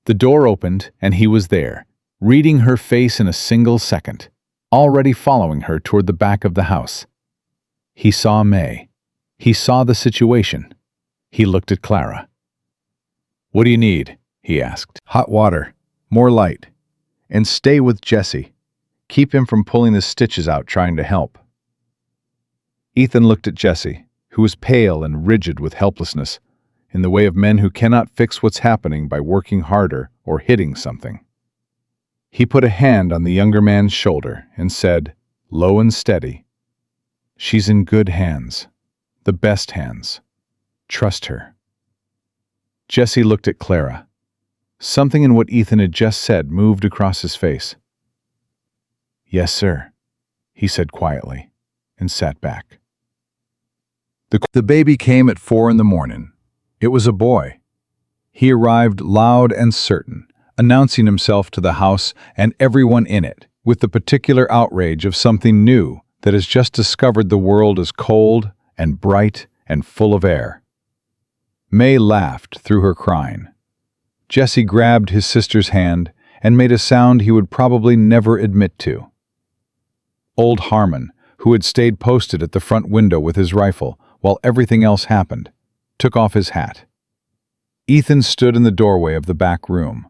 Speaker 2: The door opened and he was there, reading her face in a single second, already following her toward the back of the house. He saw May. He saw the situation. He looked at Clara. "What do you need?" he asked.
Speaker 3: Hot water, more light, and stay with Jesse. Keep him from pulling the stitches out trying to help."
Speaker 2: Ethan looked at Jesse, who was pale and rigid with helplessness, in the way of men who cannot fix what's happening by working harder or hitting something. He put a hand on the younger man's shoulder and said, low and steady, "She's in good hands, the best hands. Trust her." Jesse looked at Clara. Something in what Ethan had just said moved across his face. "Yes, sir," he said quietly, and sat back. The baby came at 4 in the morning. It was a boy. He arrived loud and certain, announcing himself to the house and everyone in it, with the particular outrage of something new that has just discovered the world as cold and bright and full of air. May laughed through her crying. Jesse grabbed his sister's hand and made a sound he would probably never admit to. Old Harmon, who had stayed posted at the front window with his rifle while everything else happened, took off his hat. Ethan stood in the doorway of the back room.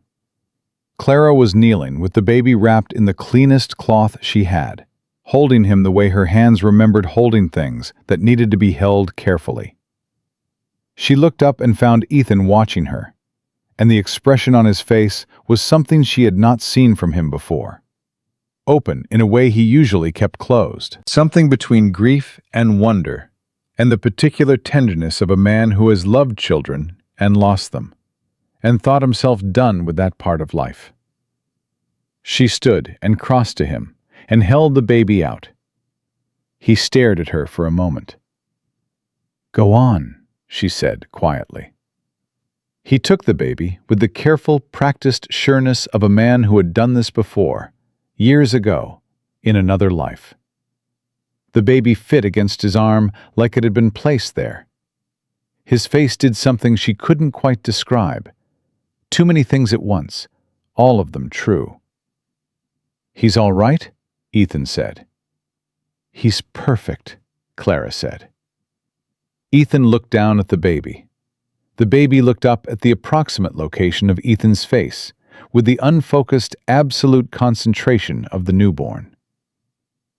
Speaker 2: Clara was kneeling with the baby wrapped in the cleanest cloth she had, holding him the way her hands remembered holding things that needed to be held carefully. She looked up and found Ethan watching her, and the expression on his face was something she had not seen from him before. Open in a way he usually kept closed. Something between grief and wonder, and the particular tenderness of a man who has loved children and lost them, and thought himself done with that part of life. She stood and crossed to him and held the baby out. He stared at her for a moment. "Go on," she said quietly. He took the baby with the careful, practiced sureness of a man who had done this before, years ago, in another life. The baby fit against his arm like it had been placed there. His face did something she couldn't quite describe. Too many things at once, all of them true. "He's all right?" Ethan said. "He's perfect," Clara said. Ethan looked down at the baby. The baby looked up at the approximate location of Ethan's face, with the unfocused, absolute concentration of the newborn.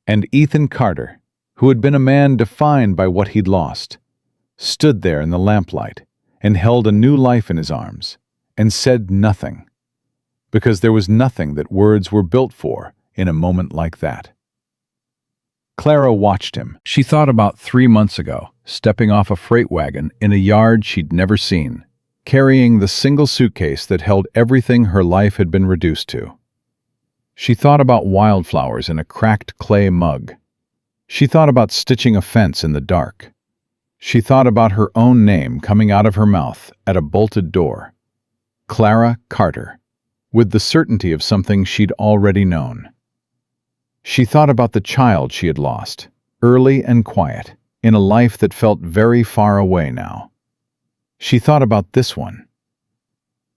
Speaker 2: And Ethan Carter, who had been a man defined by what he'd lost, stood there in the lamplight and held a new life in his arms, and said nothing, because there was nothing that words were built for in a moment like that. Clara watched him. She thought about 3 months ago, stepping off a freight wagon in a yard she'd never seen, carrying the single suitcase that held everything her life had been reduced to. She thought about wildflowers in a cracked clay mug. She thought about stitching a fence in the dark. She thought about her own name coming out of her mouth at a bolted door. Clara Carter, with the certainty of something she'd already known. She thought about the child she had lost, early and quiet, in a life that felt very far away now. She thought about this one.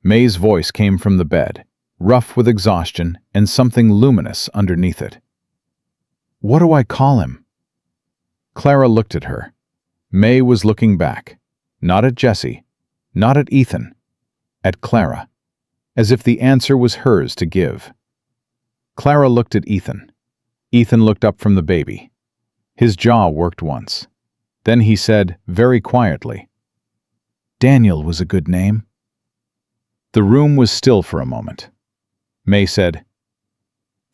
Speaker 2: May's voice came from the bed, rough with exhaustion and something luminous underneath it. "What do I call him?" Clara looked at her. May was looking back, not at Jesse, not at Ethan, at Clara, as if the answer was hers to give.
Speaker 1: Clara looked at Ethan. Ethan looked up from the baby. His jaw worked once. Then he said, very quietly, "Daniel was a good name." The room was still for a moment. May said,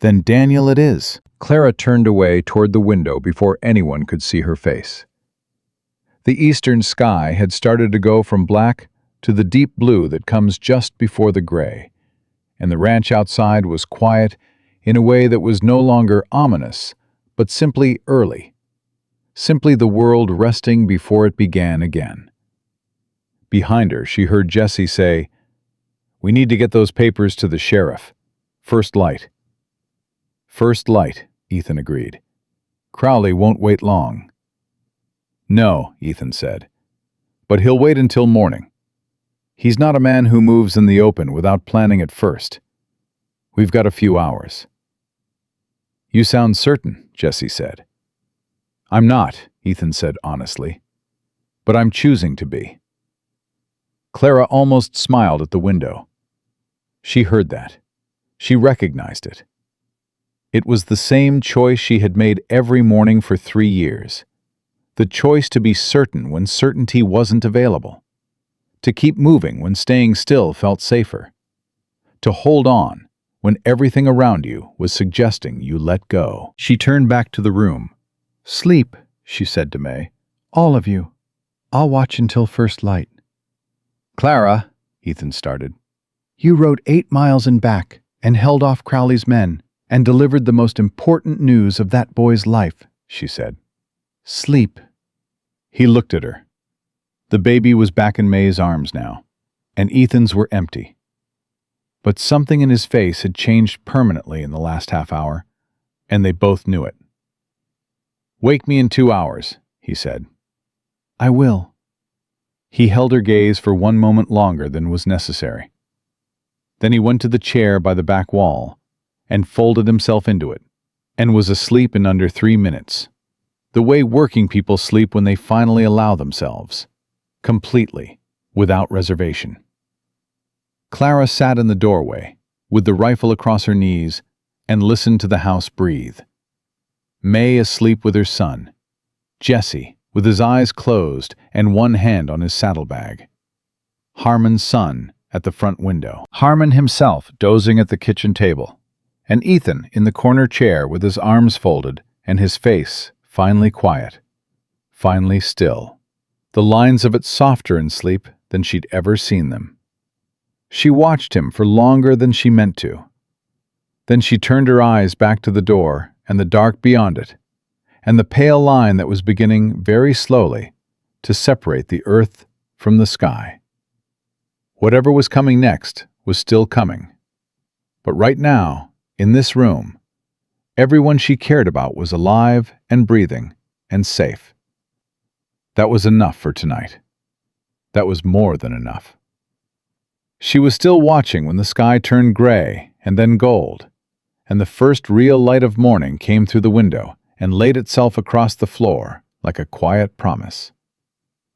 Speaker 1: "Then Daniel it is."
Speaker 2: Clara turned away toward the window before anyone could see her face. The eastern sky had started to go from black to the deep blue that comes just before the gray, and the ranch outside was quiet in a way that was no longer ominous, but simply early. Simply the world resting before it began again. Behind her, she heard Jesse say, "We need to get those papers to the sheriff. First light." "First light," Ethan agreed. "Crowley won't wait long." "No," Ethan said, "but he'll wait until morning. He's not a man who moves in the open without planning it first. We've got a few hours." "You sound certain," Jesse said. "I'm not," Ethan said honestly, "but I'm choosing to be." Clara almost smiled at the window. She heard that. She recognized it. It was the same choice she had made every morning for 3 years. The choice to be certain when certainty wasn't available. To keep moving when staying still felt safer. To hold on when everything around you was suggesting you let go. She turned back to the room. "Sleep," she said to May. "All of you. I'll watch until first light." "Clara," Ethan started. "You rode 8 miles and back and held off Crowley's men and delivered the most important news of that boy's life," she said. "Sleep." He looked at her. The baby was back in May's arms now, and Ethan's were empty. But something in his face had changed permanently in the last half hour, and they both knew it. "Wake me in 2 hours," he said. "I will." He held her gaze for one moment longer than was necessary. Then he went to the chair by the back wall and folded himself into it, and was asleep in under 3 minutes. The way working people sleep when they finally allow themselves. Completely, without reservation. Clara sat in the doorway, with the rifle across her knees, and listened to the house breathe. May asleep with her son. Jesse, with his eyes closed and one hand on his saddlebag. Harmon's son at the front window. Harmon himself dozing at the kitchen table. And Ethan in the corner chair with his arms folded and his face finally quiet, finally still. The lines of it softer in sleep than she'd ever seen them. She watched him for longer than she meant to. Then she turned her eyes back to the door and the dark beyond it, and the pale line that was beginning very slowly to separate the earth from the sky. Whatever was coming next was still coming. But right now, in this room, everyone she cared about was alive and breathing and safe. That was enough for tonight. That was more than enough. She was still watching when the sky turned gray and then gold, and the first real light of morning came through the window and laid itself across the floor like a quiet promise.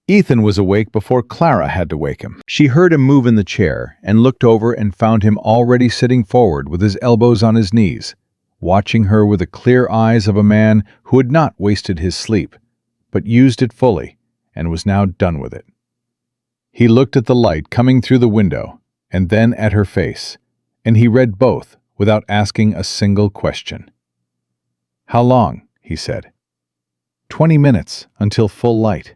Speaker 2: Ethan was awake before Clara had to wake him. She heard him move in the chair and looked over and found him already sitting forward with his elbows on his knees, watching her with the clear eyes of a man who had not wasted his sleep, but used it fully and was now done with it. He looked at the light coming through the window and then at her face, and he read both without asking a single question. "How long?" he said. 20 minutes until full light."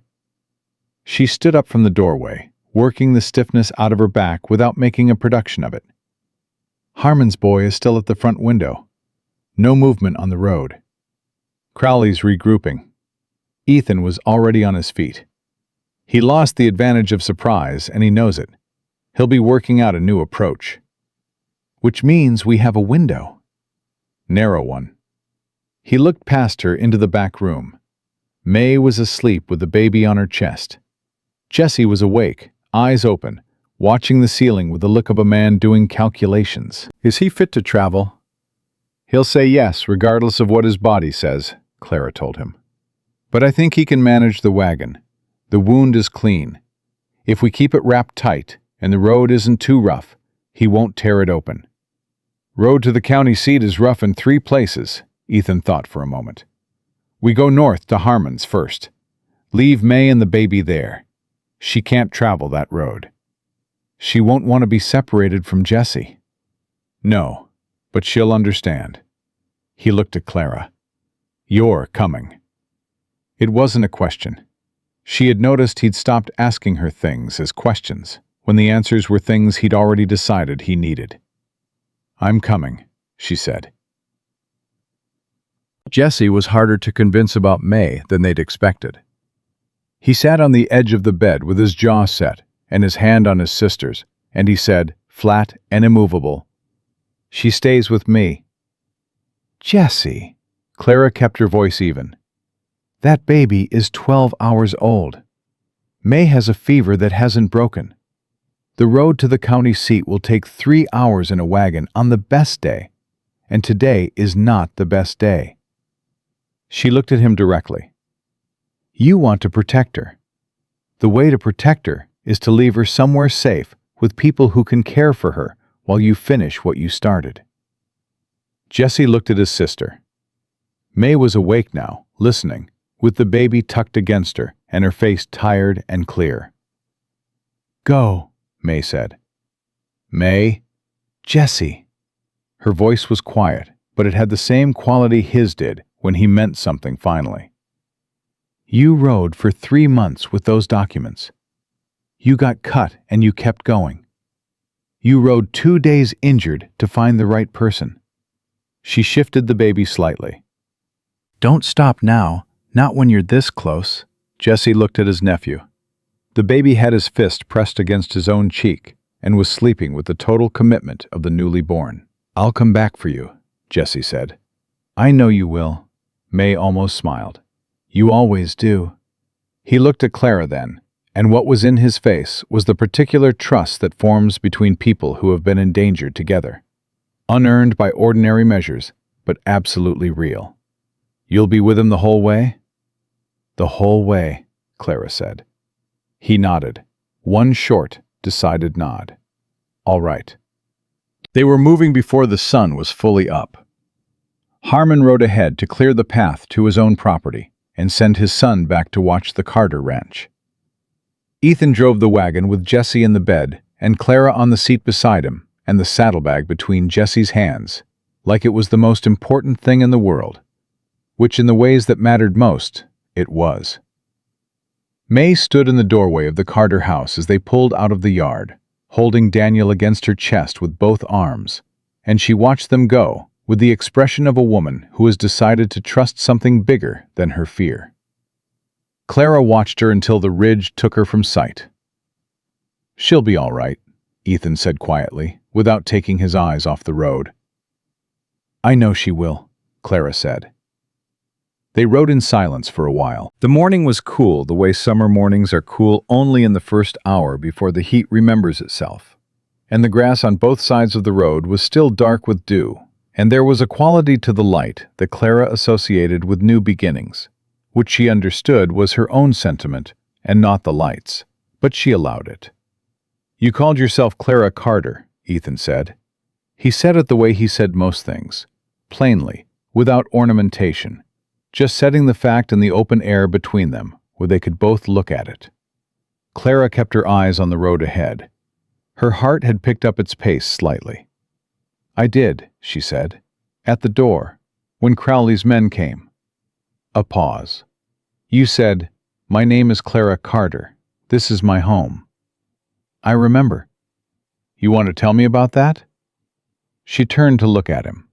Speaker 2: She stood up from the doorway, working the stiffness out of her back without making a production of it. "Harmon's boy is still at the front window. No movement on the road. Crowley's regrouping." Ethan was already on his feet. He lost the advantage of surprise, and he knows it. He'll be working out a new approach. "Which means we have a window." "Narrow one." He looked past her into the back room. May was asleep with the baby on her chest. Jesse was awake, eyes open, watching the ceiling with the look of a man doing calculations. "Is he fit to travel?" "He'll say yes, regardless of what his body says," Clara told him. "But I think he can manage the wagon. The wound is clean. If we keep it wrapped tight and the road isn't too rough, he won't tear it open.
Speaker 1: Road to the county seat is rough in 3 places, Ethan thought for a moment. We go north to Harmon's first. Leave May and the baby there. She can't travel that road. She won't want to be separated from Jessie. No, but she'll understand. He looked at Clara. You're coming. It wasn't a question. She had noticed he'd stopped asking her things as questions, when the answers were things he'd already decided he needed. I'm coming, she said.
Speaker 2: Jessie was harder to convince about May than they'd expected. He sat on the edge of the bed with his jaw set and his hand on his sister's, and he said, flat and immovable, She stays with me.
Speaker 3: Jessie, Clara kept her voice even. That baby is 12 hours old. May has a fever that hasn't broken. The road to the county seat will take 3 hours in a wagon on the best day, and today is not the best day. She looked at him directly. You want to protect her. The way to protect her is to leave her somewhere safe with people who can care for her while you finish what you started. Jessie looked at his sister. May was awake now, listening, with the baby tucked against her and her face tired and clear. Go, May said.
Speaker 1: May?
Speaker 3: Jessie.
Speaker 1: Her voice was quiet, but it had the same quality his did when he meant something finally.
Speaker 3: You rode for 3 months with those documents. You got cut and you kept going. You rode 2 days injured to find the right person.
Speaker 1: She shifted the baby slightly.
Speaker 3: Don't stop now, not when you're this close.
Speaker 1: Jessie looked at his nephew. The baby had his fist pressed against his own cheek and was sleeping with the total commitment of the newly born. I'll come back for you, Jessie said.
Speaker 3: I know you will.
Speaker 1: May almost smiled.
Speaker 3: You always do.
Speaker 1: He looked at Clara then, and what was in his face was the particular trust that forms between people who have been endangered together. Unearned by ordinary measures, but absolutely real. You'll be with him the whole way?
Speaker 3: The whole way,
Speaker 1: Clara said. He nodded. One short, decided nod. All right. They were moving before the sun was fully up. Harmon rode ahead to clear the path to his own property and send his son back to watch the Carter ranch. Ethan drove the wagon with Jessie in the bed and Clara on the seat beside him and the saddlebag between Jessie's hands, like it was the most important thing in the world, which in the ways that mattered most, it was. May stood in the doorway of the Carter house as they pulled out of the yard, holding Daniel against her chest with both arms, and she watched them go with the expression of a woman who has decided to trust something bigger than her fear. Clara watched her until the ridge took her from sight. She'll be all right, Ethan said quietly, without taking his eyes off the road.
Speaker 3: I know she will,
Speaker 1: Clara said. They rode in silence for a while. The morning was cool the way summer mornings are cool only in the first hour before the heat remembers itself. And the grass on both sides of the road was still dark with dew, and there was a quality to the light that Clara associated with new beginnings, which she understood was her own sentiment and not the light's, but she allowed it. You called yourself Clara Carter, Ethan said. He said it the way he said most things, plainly, without ornamentation, just setting the fact in the open air between them, where they could both look at it. Clara kept her eyes on the road ahead. Her heart had picked up its pace slightly. I did, she said, at the door, when Crowley's men came. A pause. You said, my name is Clara Carter. This is my home. I remember. You want to tell me about that? She turned to look at him.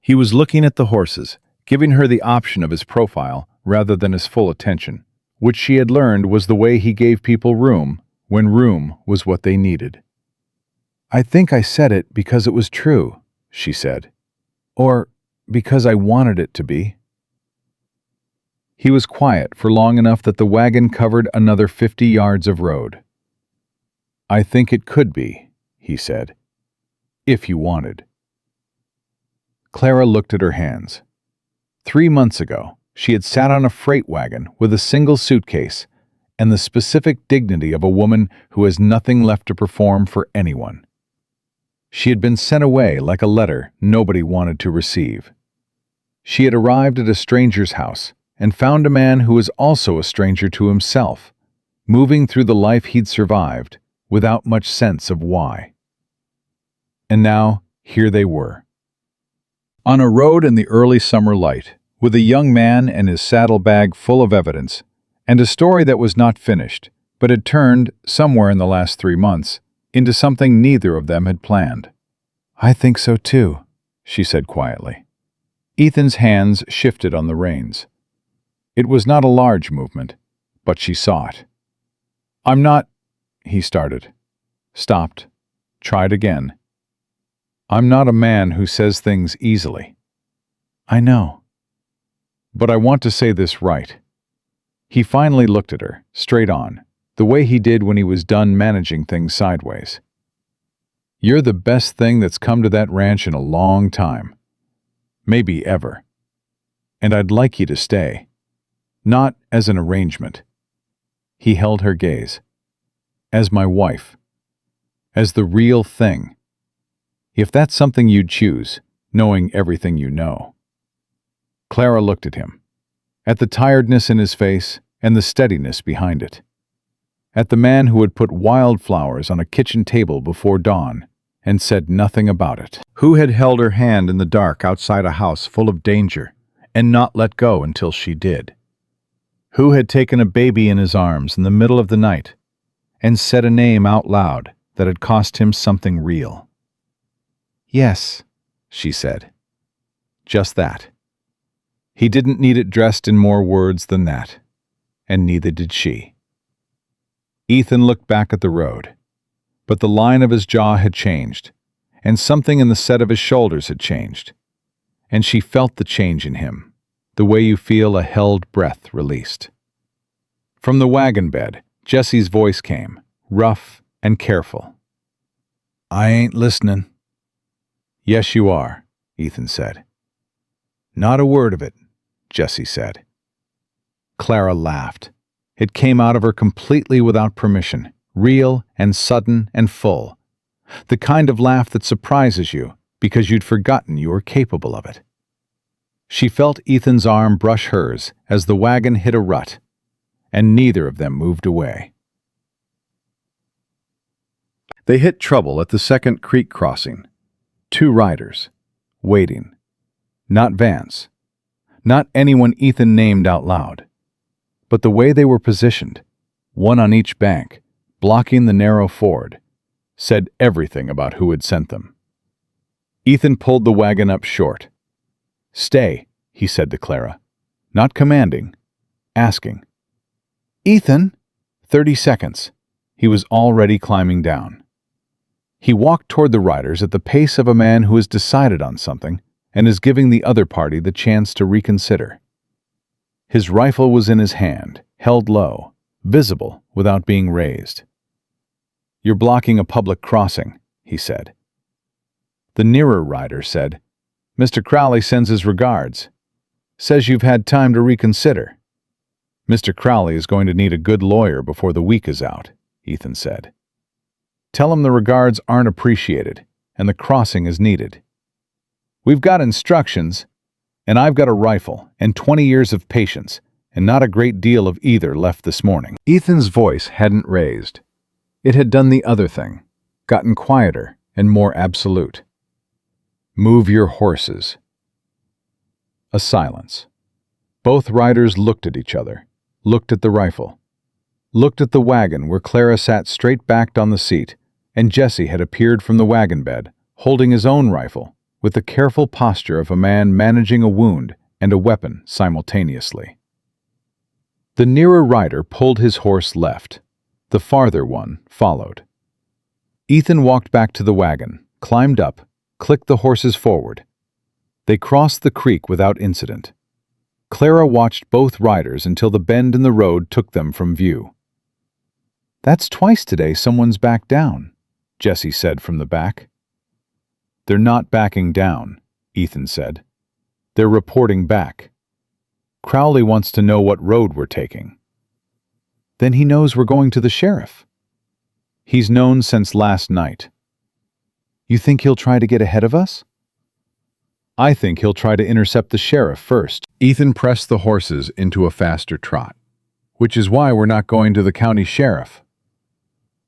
Speaker 1: He was looking at the horses, giving her the option of his profile rather than his full attention, which she had learned was the way he gave people room when room was what they needed. I think I said it because it was true, she said. Or because I wanted it to be. He was quiet for long enough that the wagon covered another 50 yards of road. I think it could be, he said, if you wanted. Clara looked at her hands. 3 months ago, she had sat on a freight wagon with a single suitcase and the specific dignity of a woman who has nothing left to perform for anyone. She had been sent away like a letter nobody wanted to receive. She had arrived at a stranger's house and found a man who was also a stranger to himself, moving through the life he'd survived without much sense of why. And now, here they were.
Speaker 2: On a road in the early summer light, with a young man and his saddlebag full of evidence, and a story that was not finished, but had turned, somewhere in the last 3 months, into something neither of them had planned.
Speaker 1: "I think so too,"
Speaker 2: she said quietly. Ethan's hands shifted on the reins. It was not a large movement, but she saw it. "I'm not," he started. Stopped. Tried again. "I'm not a man who says things easily."
Speaker 1: "I know.
Speaker 2: "But I want to say this right." He finally looked at her, straight on, the way he did when he was done managing things sideways. "You're the best thing that's come to that ranch in a long time. Maybe ever. And I'd like you to stay. Not as an arrangement." He held her gaze. "As my wife. As the real thing. If that's something you'd choose, knowing everything you know." Clara looked at him, at the tiredness in his face and the steadiness behind it, at the man who had put wildflowers on a kitchen table before dawn and said nothing about it,
Speaker 1: Who had held her hand in the dark outside a house full of danger and not let go until she did. Who had taken a baby in his arms in the middle of the night and said a name out loud that had cost him something real. "Yes," she said. Just that. He didn't need it dressed in more words than that, and neither did she. Ethan looked back at the road, but the line of his jaw had changed, and something in the set of his shoulders had changed, and she felt the change in him, the way you feel a held breath released. From the wagon bed, Jesse's voice came, rough and careful. "I ain't listening." "Yes, you are," Ethan said. "Not a word of it," Jesse said. Clara laughed. It came out of her completely without permission, real and sudden and full. The kind of laugh that surprises you because you'd forgotten you were capable of it. She felt Ethan's arm brush hers as the wagon hit a rut, and neither of them moved away. They hit trouble at the second creek crossing. 2 riders, waiting. Not Vance. Not anyone Ethan named out loud. But the way they were positioned, one on each bank, blocking the narrow ford, said everything about who had sent them. Ethan pulled the wagon up short. "Stay," he said to Clara. Not commanding, asking. "Ethan!" 30 seconds. He was already climbing down. He walked toward the riders at the pace of a man who has decided on something and is giving the other party the chance to reconsider. His rifle was in his hand, held low, visible without being raised. "You're blocking a public crossing," he said. The nearer rider said, "Mr. Crowley sends his regards. Says you've had time to reconsider." "Mr. Crowley is going to need a good lawyer before the week is out," Ethan said. "Tell him the regards aren't appreciated and the crossing is needed. We've got instructions, and I've got a rifle and 20 years of patience, and not a great deal of either left this morning." Ethan's voice hadn't raised. It had done the other thing, gotten quieter and more absolute. "Move your horses." A silence. Both riders looked at each other, looked at the rifle, looked at the wagon where Clara sat straight-backed on the seat, and Jesse had appeared from the wagon bed, holding his own rifle, with the careful posture of a man managing a wound and a weapon simultaneously. The nearer rider pulled his horse left. The farther one followed. Ethan walked back to the wagon, climbed up, clicked the horses forward. They crossed the creek without incident. Clara watched both riders until the bend in the road took them from view. "That's twice today someone's backed down," Jesse said from the back. "They're not backing down," Ethan said. "They're reporting back. Crowley wants to know what road we're taking." "Then he knows we're going to the sheriff." "He's known since last night."
Speaker 3: You think he'll try to get ahead of us?
Speaker 1: I think he'll try to intercept the sheriff first. Ethan pressed the horses into a faster trot. Which is why we're not going to the county sheriff.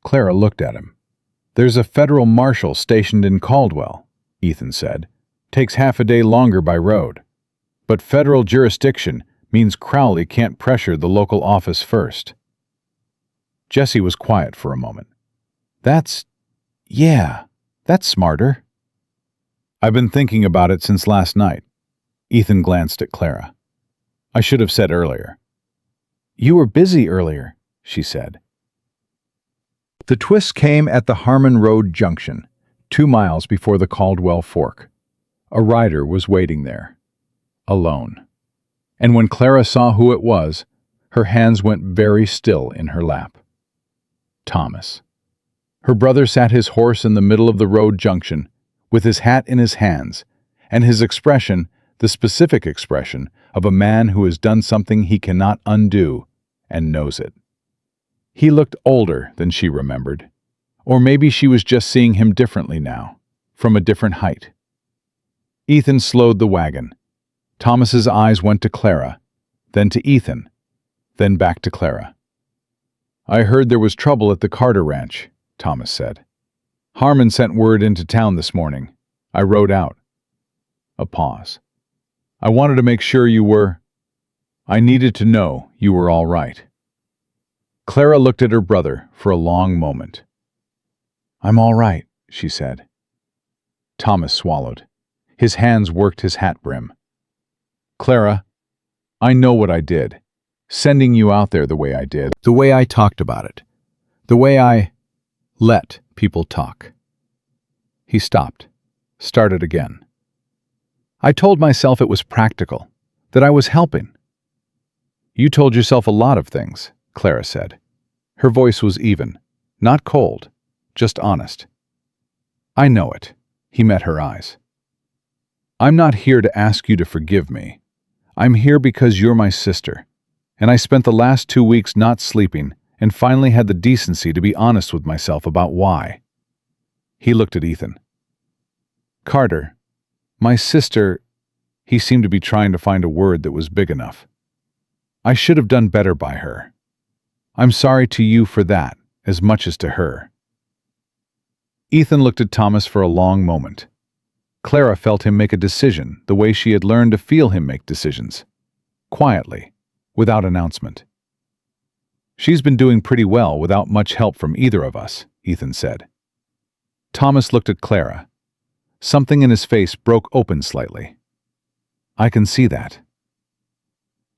Speaker 1: Clara looked at him. There's a federal marshal stationed in Caldwell, Ethan said. Takes half a day longer by road. But federal jurisdiction means Crowley can't pressure the local office first. Jessie was quiet for a moment. That's smarter. I've been thinking about it since last night. Ethan glanced at Clara. I should have said earlier.
Speaker 3: You were busy earlier, she said.
Speaker 2: The twist came at the Harmon Road junction, 2 miles before the Caldwell Fork. A rider was waiting there, alone. And when Clara saw who it was, her hands went very still in her lap. Thomas. Her brother sat his horse in the middle of the road junction, with his hat in his hands, and his expression, the specific expression, of a man who has done something he cannot undo and knows it. He looked older than she remembered, or maybe she was just seeing him differently now, from a different height. Ethan slowed the wagon. Thomas's eyes went to Clara, then to Ethan, then back to Clara. I heard there was trouble at the Carter Ranch, Thomas said. Harmon sent word into town this morning. I rode out. A pause. I wanted to make sure you were... I needed to know you were all right. Clara looked at her brother for a long moment. I'm all right, she said. Thomas swallowed. His hands worked his hat brim. Clara, I know what I did. Sending you out there the way I did.
Speaker 1: The way I talked about it. The way I let people talk. He stopped, started again. I told myself it was practical, that I was helping. You told yourself a lot of things, Clara said. Her voice was even, not cold, just honest. I know it. He met her eyes. I'm not here to ask you to forgive me. I'm here because you're my sister, and I spent the last 2 weeks not sleeping and finally had the decency to be honest with myself about why. He looked at Ethan. Carter, my sister, he seemed to be trying to find a word that was big enough. I should have done better by her. I'm sorry to you for that, as much as to her. Ethan looked at Thomas for a long moment. Clara felt him make a decision the way she had learned to feel him make decisions. Quietly, without announcement. She's been doing pretty well without much help from either of us, Ethan said. Thomas looked at Clara. Something in his face broke open slightly. I can see that.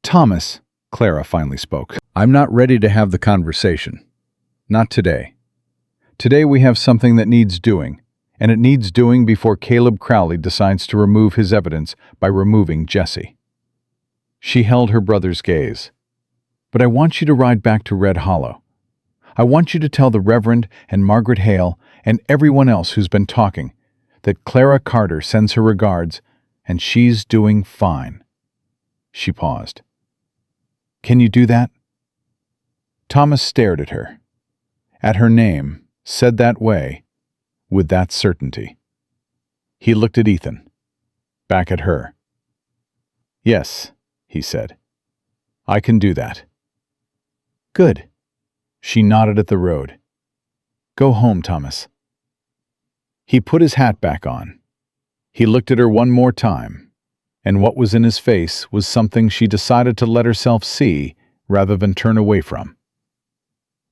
Speaker 1: Thomas, Clara finally spoke. I'm not ready to have the conversation. Not today. Today we have something that needs doing, and it needs doing before Caleb Crowley decides to remove his evidence by removing Jessie. She held her brother's gaze. But I want you to ride back to Red Hollow. I want you to tell the Reverend and Margaret Hale and everyone else who's been talking that Clara Carter sends her regards and she's doing fine. She paused. Can you do that? Thomas stared at her. At her name, said that way, with that certainty. He looked at Ethan. Back at her. Yes, he said. I can do that. Good. She nodded at the road. Go home, Thomas. He put his hat back on. He looked at her one more time, and what was in his face was something she decided to let herself see rather than turn away from.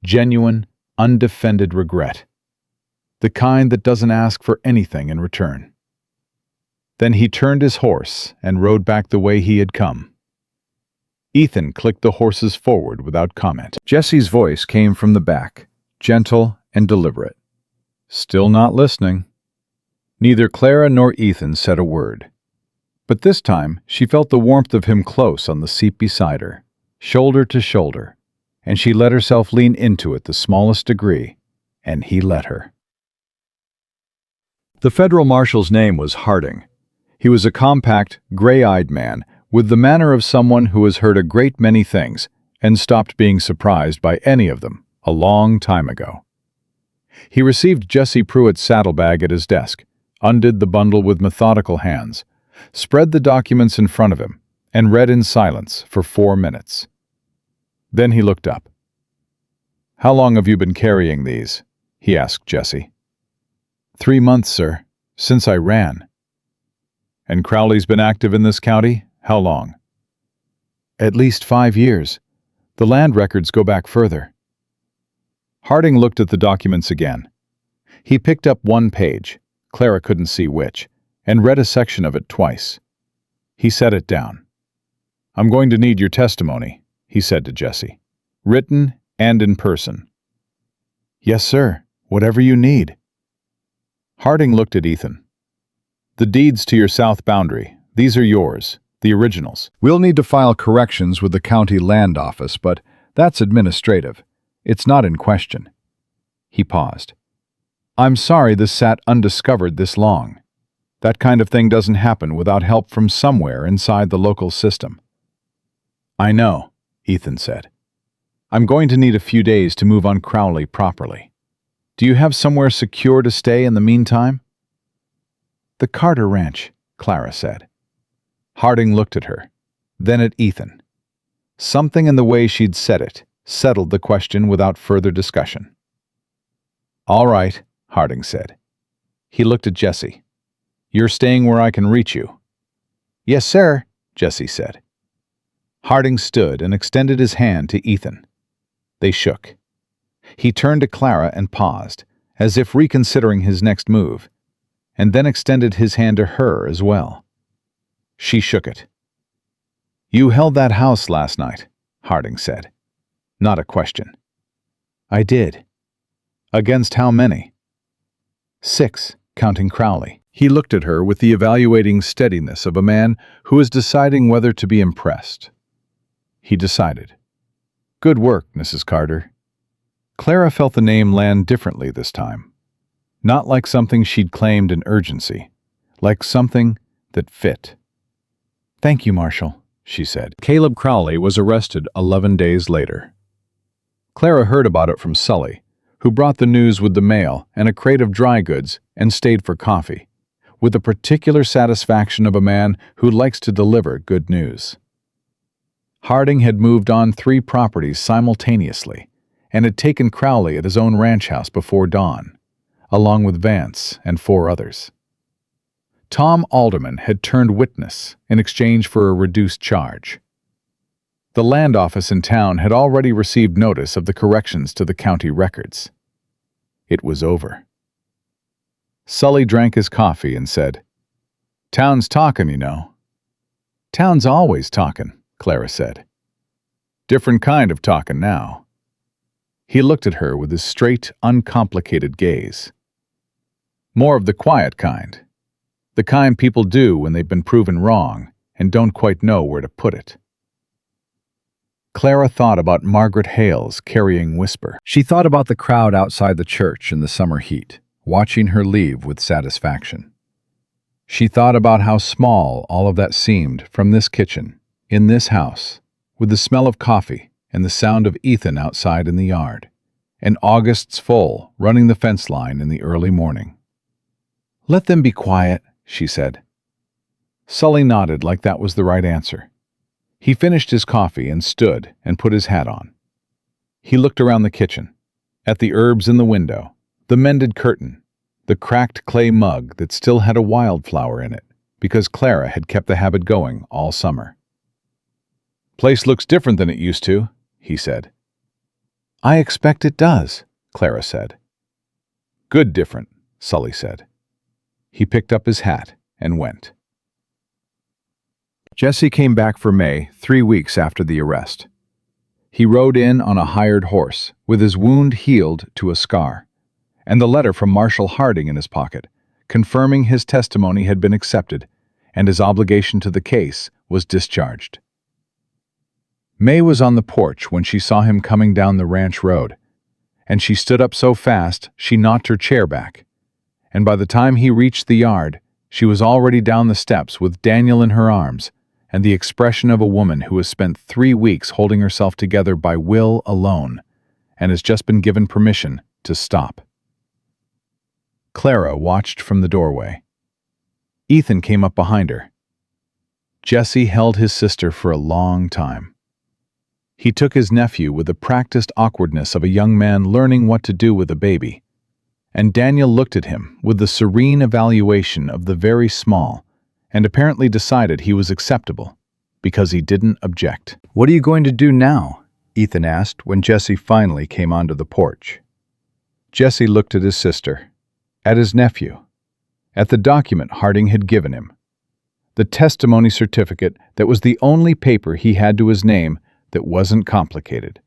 Speaker 1: Genuine, undefended regret. The kind that doesn't ask for anything in return. Then he turned his horse and rode back the way he had come. Ethan clicked the horses forward without comment. Jessie's voice came from the back, gentle and deliberate. Still not listening. Neither Clara nor Ethan said a word. But this time she felt the warmth of him close on the seat beside her, shoulder to shoulder, and she let herself lean into it the smallest degree, and he let her. The federal marshal's name was Harding. He was a compact, gray-eyed man with the manner of someone who has heard a great many things and stopped being surprised by any of them a long time ago.
Speaker 2: He received Jesse Pruitt's saddlebag at his desk, undid the bundle with methodical hands, spread the documents in front of him, and read in silence for 4 minutes. Then he looked up. "How long have you been carrying these?" he asked Jesse.
Speaker 1: 3 months, sir, since I ran.
Speaker 2: "And Crowley's been active in this county? How long?"
Speaker 1: At least 5 years. The land records go back further.
Speaker 2: Harding looked at the documents again. He picked up one page, Clara couldn't see which, and read a section of it twice. He set it down. "I'm going to need your testimony," he said to Jesse. "Written and in person."
Speaker 1: Yes, sir. Whatever you need.
Speaker 2: Harding looked at Ethan. "The deeds to your south boundary, these are yours, the originals. We'll need to file corrections with the county land office, but that's administrative. It's not in question." He paused. "I'm sorry this sat undiscovered this long. That kind of thing doesn't happen without help from somewhere inside the local system." "I know," Ethan said. "I'm going to need a few days to move on Crowley properly. Do you have somewhere secure to stay in the meantime?"
Speaker 1: The Carter Ranch, Clara said.
Speaker 2: Harding looked at her, then at Ethan. Something in the way she'd said it settled the question without further discussion. "All right," Harding said. He looked at Jesse. "You're staying where I can reach you."
Speaker 1: Yes, sir, Jesse said.
Speaker 2: Harding stood and extended his hand to Ethan. They shook. He turned to Clara and paused, as if reconsidering his next move, and then extended his hand to her as well. She shook it. "You held that house last night," Harding said. Not a question.
Speaker 1: I did.
Speaker 2: "Against how many?"
Speaker 1: 6, counting Crowley.
Speaker 2: He looked at her with the evaluating steadiness of a man who is deciding whether to be impressed. He decided. "Good work, Mrs. Carter." Clara felt the name land differently this time. Not like something she'd claimed in urgency, like something that fit.
Speaker 1: "Thank you, Marshal,"
Speaker 2: she said. Caleb Crowley was arrested 11 days later. Clara heard about it from Sully, who brought the news with the mail and a crate of dry goods and stayed for coffee, with the particular satisfaction of a man who likes to deliver good news. Harding had moved on 3 properties simultaneously and had taken Crowley at his own ranch house before dawn, along with Vance and 4 others. Tom Alderman had turned witness in exchange for a reduced charge. The land office in town had already received notice of the corrections to the county records. It was over. Sully drank his coffee and said, "Town's talkin', you know." "Town's always talkin'," Clara said. "Different kind of talkin' now." He looked at her with his straight, uncomplicated gaze. "More of the quiet kind. The kind people do when they've been proven wrong and don't quite know where to put it." Clara thought about Margaret Hale's carrying whisper. She thought about the crowd outside the church in the summer heat, watching her leave with satisfaction. She thought about how small all of that seemed from this kitchen, in this house, with the smell of coffee and the sound of Ethan outside in the yard, and August's foal running the fence line in the early morning. "Let them be quiet," she said. Sully nodded like that was the right answer. He finished his coffee and stood and put his hat on. He looked around the kitchen, at the herbs in the window, the mended curtain, the cracked clay mug that still had a wildflower in it, because Clara had kept the habit going all summer. "Place looks different than it used to," he said. "I expect it does," Clara said. "Good different," Sully said. He picked up his hat and went. Jesse came back for May 3 weeks after the arrest. He rode in on a hired horse, with his wound healed to a scar, and the letter from Marshal Harding in his pocket, confirming his testimony had been accepted and his obligation to the case was discharged. May was on the porch when she saw him coming down the ranch road, and she stood up so fast she knocked her chair back, and by the time he reached the yard, she was already down the steps with Daniel in her arms and the expression of a woman who has spent 3 weeks holding herself together by will alone and has just been given permission to stop.
Speaker 1: Clara watched from the doorway. Ethan came up behind her. Jesse held his sister for a long time. He took his nephew with the practiced awkwardness of a young man learning what to do with a baby, and Daniel looked at him with the serene evaluation of the very small and apparently decided he was acceptable because he didn't object.
Speaker 2: "What are you going to do now?" Ethan asked when Jesse finally came onto the porch. Jesse looked at his sister, at his nephew, at the document Harding had given him, the testimony certificate that was the only paper he had to his name that wasn't complicated.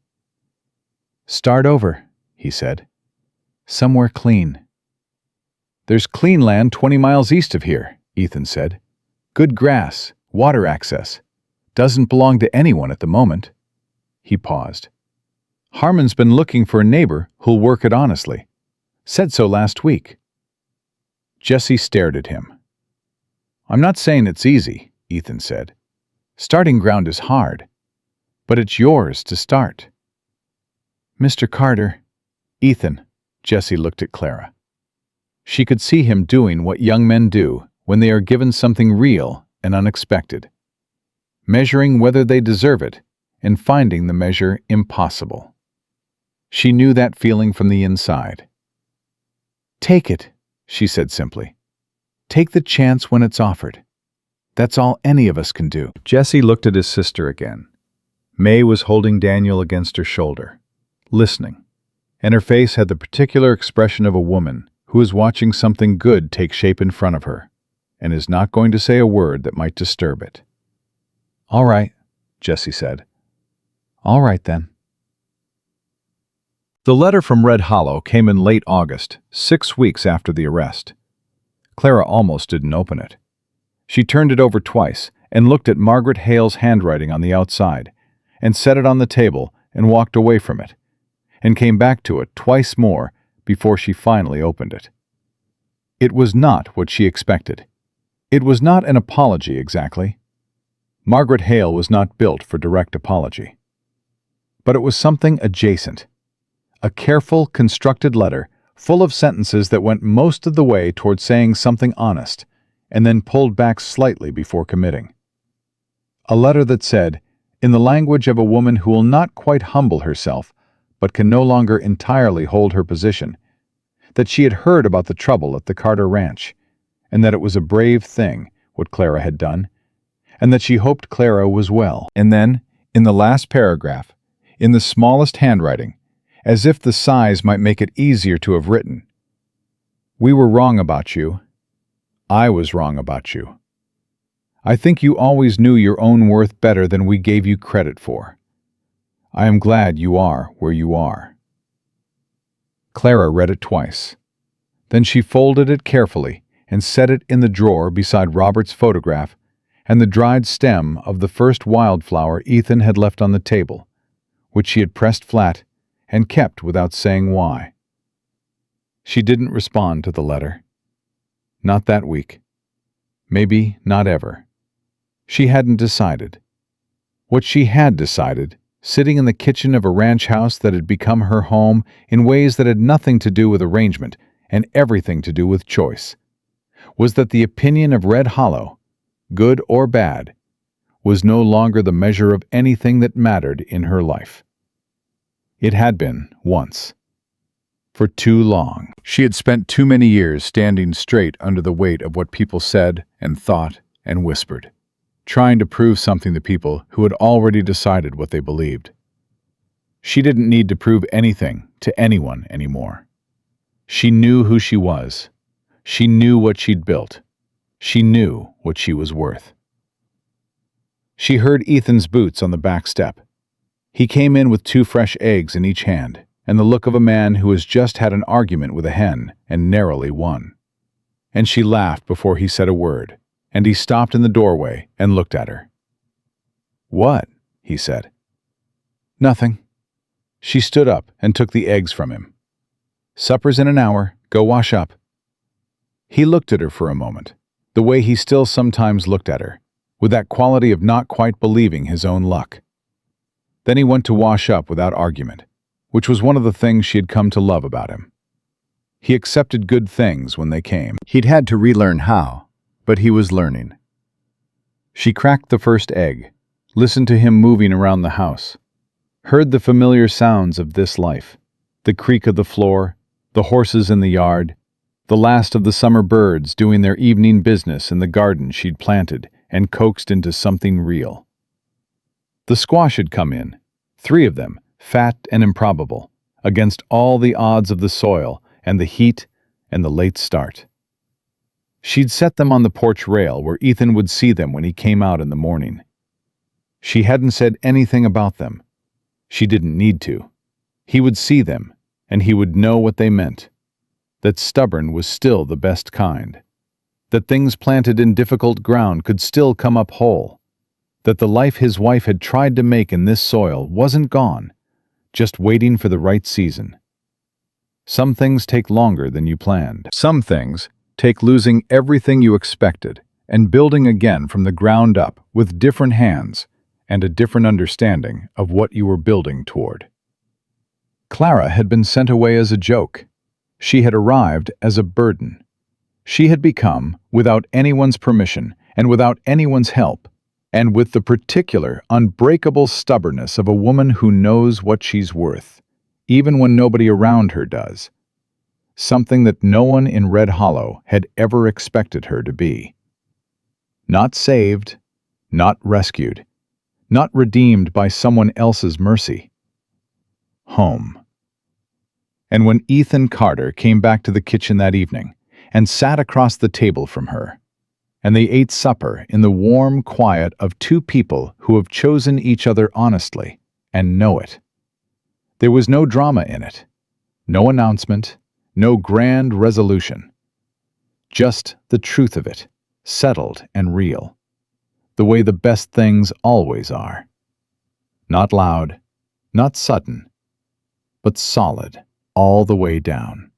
Speaker 1: "Start over," he said. "Somewhere clean." "There's clean land 20 miles east of here," Ethan said. "Good grass, water access. Doesn't belong to anyone at the moment." He paused. "Harmon's been looking for a neighbor who'll work it honestly. Said so last week." Jesse stared at him. "I'm not saying it's easy," Ethan said. "Starting ground is hard. But it's yours to start." "Mr. Carter." "Ethan," Jesse looked at Clara. She could see him doing what young men do when they are given something real and unexpected, measuring whether they deserve it and finding the measure impossible. She knew that feeling from the inside. "Take it," she said simply. "Take the chance when it's offered. That's all any of us can do."
Speaker 2: Jesse looked at his sister again. May was holding Daniel against her shoulder, listening, and her face had the particular expression of a woman who is watching something good take shape in front of her and is not going to say a word that might disturb it.
Speaker 1: "All right," Jesse said. "All right then."
Speaker 2: The letter from Red Hollow came in late August, 6 weeks after the arrest. Clara almost didn't open it. She turned it over twice and looked at Margaret Hale's handwriting on the outside, and set it on the table and walked away from it, and came back to it twice more before she finally opened it. It was not what she expected. It was not an apology exactly. Margaret Hale was not built for direct apology. But it was something adjacent. A careful, constructed letter full of sentences that went most of the way toward saying something honest, and then pulled back slightly before committing. A letter that said, in the language of a woman who will not quite humble herself, but can no longer entirely hold her position, that she had heard about the trouble at the Carter Ranch, and that it was a brave thing, what Clara had done, and that she hoped Clara was well. And then, in the last paragraph, in the smallest handwriting, as if the size might make it easier to have written, "We were wrong about you. I was wrong about you. I think you always knew your own worth better than we gave you credit for. I am glad you are where you are." Clara read it twice. Then she folded it carefully and set it in the drawer beside Robert's photograph and the dried stem of the first wildflower Ethan had left on the table, which she had pressed flat and kept without saying why. She didn't respond to the letter. Not that week. Maybe not ever. She hadn't decided. What she had decided, sitting in the kitchen of a ranch house that had become her home in ways that had nothing to do with arrangement and everything to do with choice, was that the opinion of Red Hollow, good or bad, was no longer the measure of anything that mattered in her life. It had been once. For too long. She had spent too many years standing straight under the weight of what people said and thought and whispered, trying to prove something to people who had already decided what they believed. She didn't need to prove anything to anyone anymore. She knew who she was. She knew what she'd built. She knew what she was worth. She heard Ethan's boots on the back step. He came in with 2 fresh eggs in each hand, and the look of a man who has just had an argument with a hen and narrowly won. And she laughed before he said a word, and he stopped in the doorway and looked at her. "What?" he said. "Nothing." She stood up and took the eggs from him. "Supper's in an hour. Go wash up." He looked at her for a moment, the way he still sometimes looked at her, with that quality of not quite believing his own luck. Then he went to wash up without argument, which was one of the things she had come to love about him.
Speaker 1: He accepted good things when they came.
Speaker 3: He'd had to relearn how, but he was learning.
Speaker 1: She cracked the first egg, listened to him moving around the house, heard the familiar sounds of this life, the creak of the floor, the horses in the yard, the last of the summer birds doing their evening business in the garden she'd planted and coaxed into something real. The squash had come in, 3 of them, fat and improbable, against all the odds of the soil and the heat and the late start. She'd set them on the porch rail where Ethan would see them when he came out in the morning. She hadn't said anything about them. She didn't need to. He would see them, and he would know what they meant. That stubborn was still the best kind. That things planted in difficult ground could still come up whole. That the life his wife had tried to make in this soil wasn't gone, just waiting for the right season. Some things take longer than you planned.
Speaker 2: Some things take losing everything you expected and building again from the ground up with different hands and a different understanding of what you were building toward. Clara had been sent away as a joke. She had arrived as a burden. She had become, without anyone's permission and without anyone's help, and with the particular, unbreakable stubbornness of a woman who knows what she's worth, even when nobody around her does. Something that no one in Red Hollow had ever expected her to be. Not saved, not rescued, not redeemed by someone else's mercy. Home. And when Ethan Carter came back to the kitchen that evening and sat across the table from her, and they ate supper in the warm quiet of 2 people who have chosen each other honestly and know it. There was no drama in it, no announcement, no grand resolution. Just the truth of it, settled and real, the way the best things always are. Not loud, not sudden, but solid all the way down.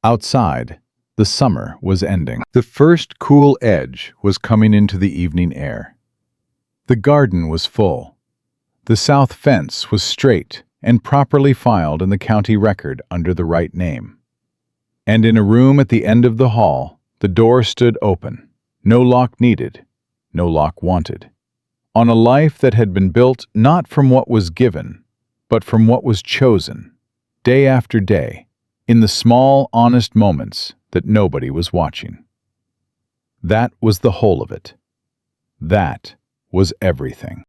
Speaker 2: Outside, the summer was ending. The first cool edge was coming into the evening air. The garden was full. The south fence was straight and properly filed in the county record under the right name. And in a room at the end of the hall, the door stood open, no lock needed, no lock wanted, on a life that had been built not from what was given, but from what was chosen, day after day, in the small, honest moments that nobody was watching. That was the whole of it. That was everything.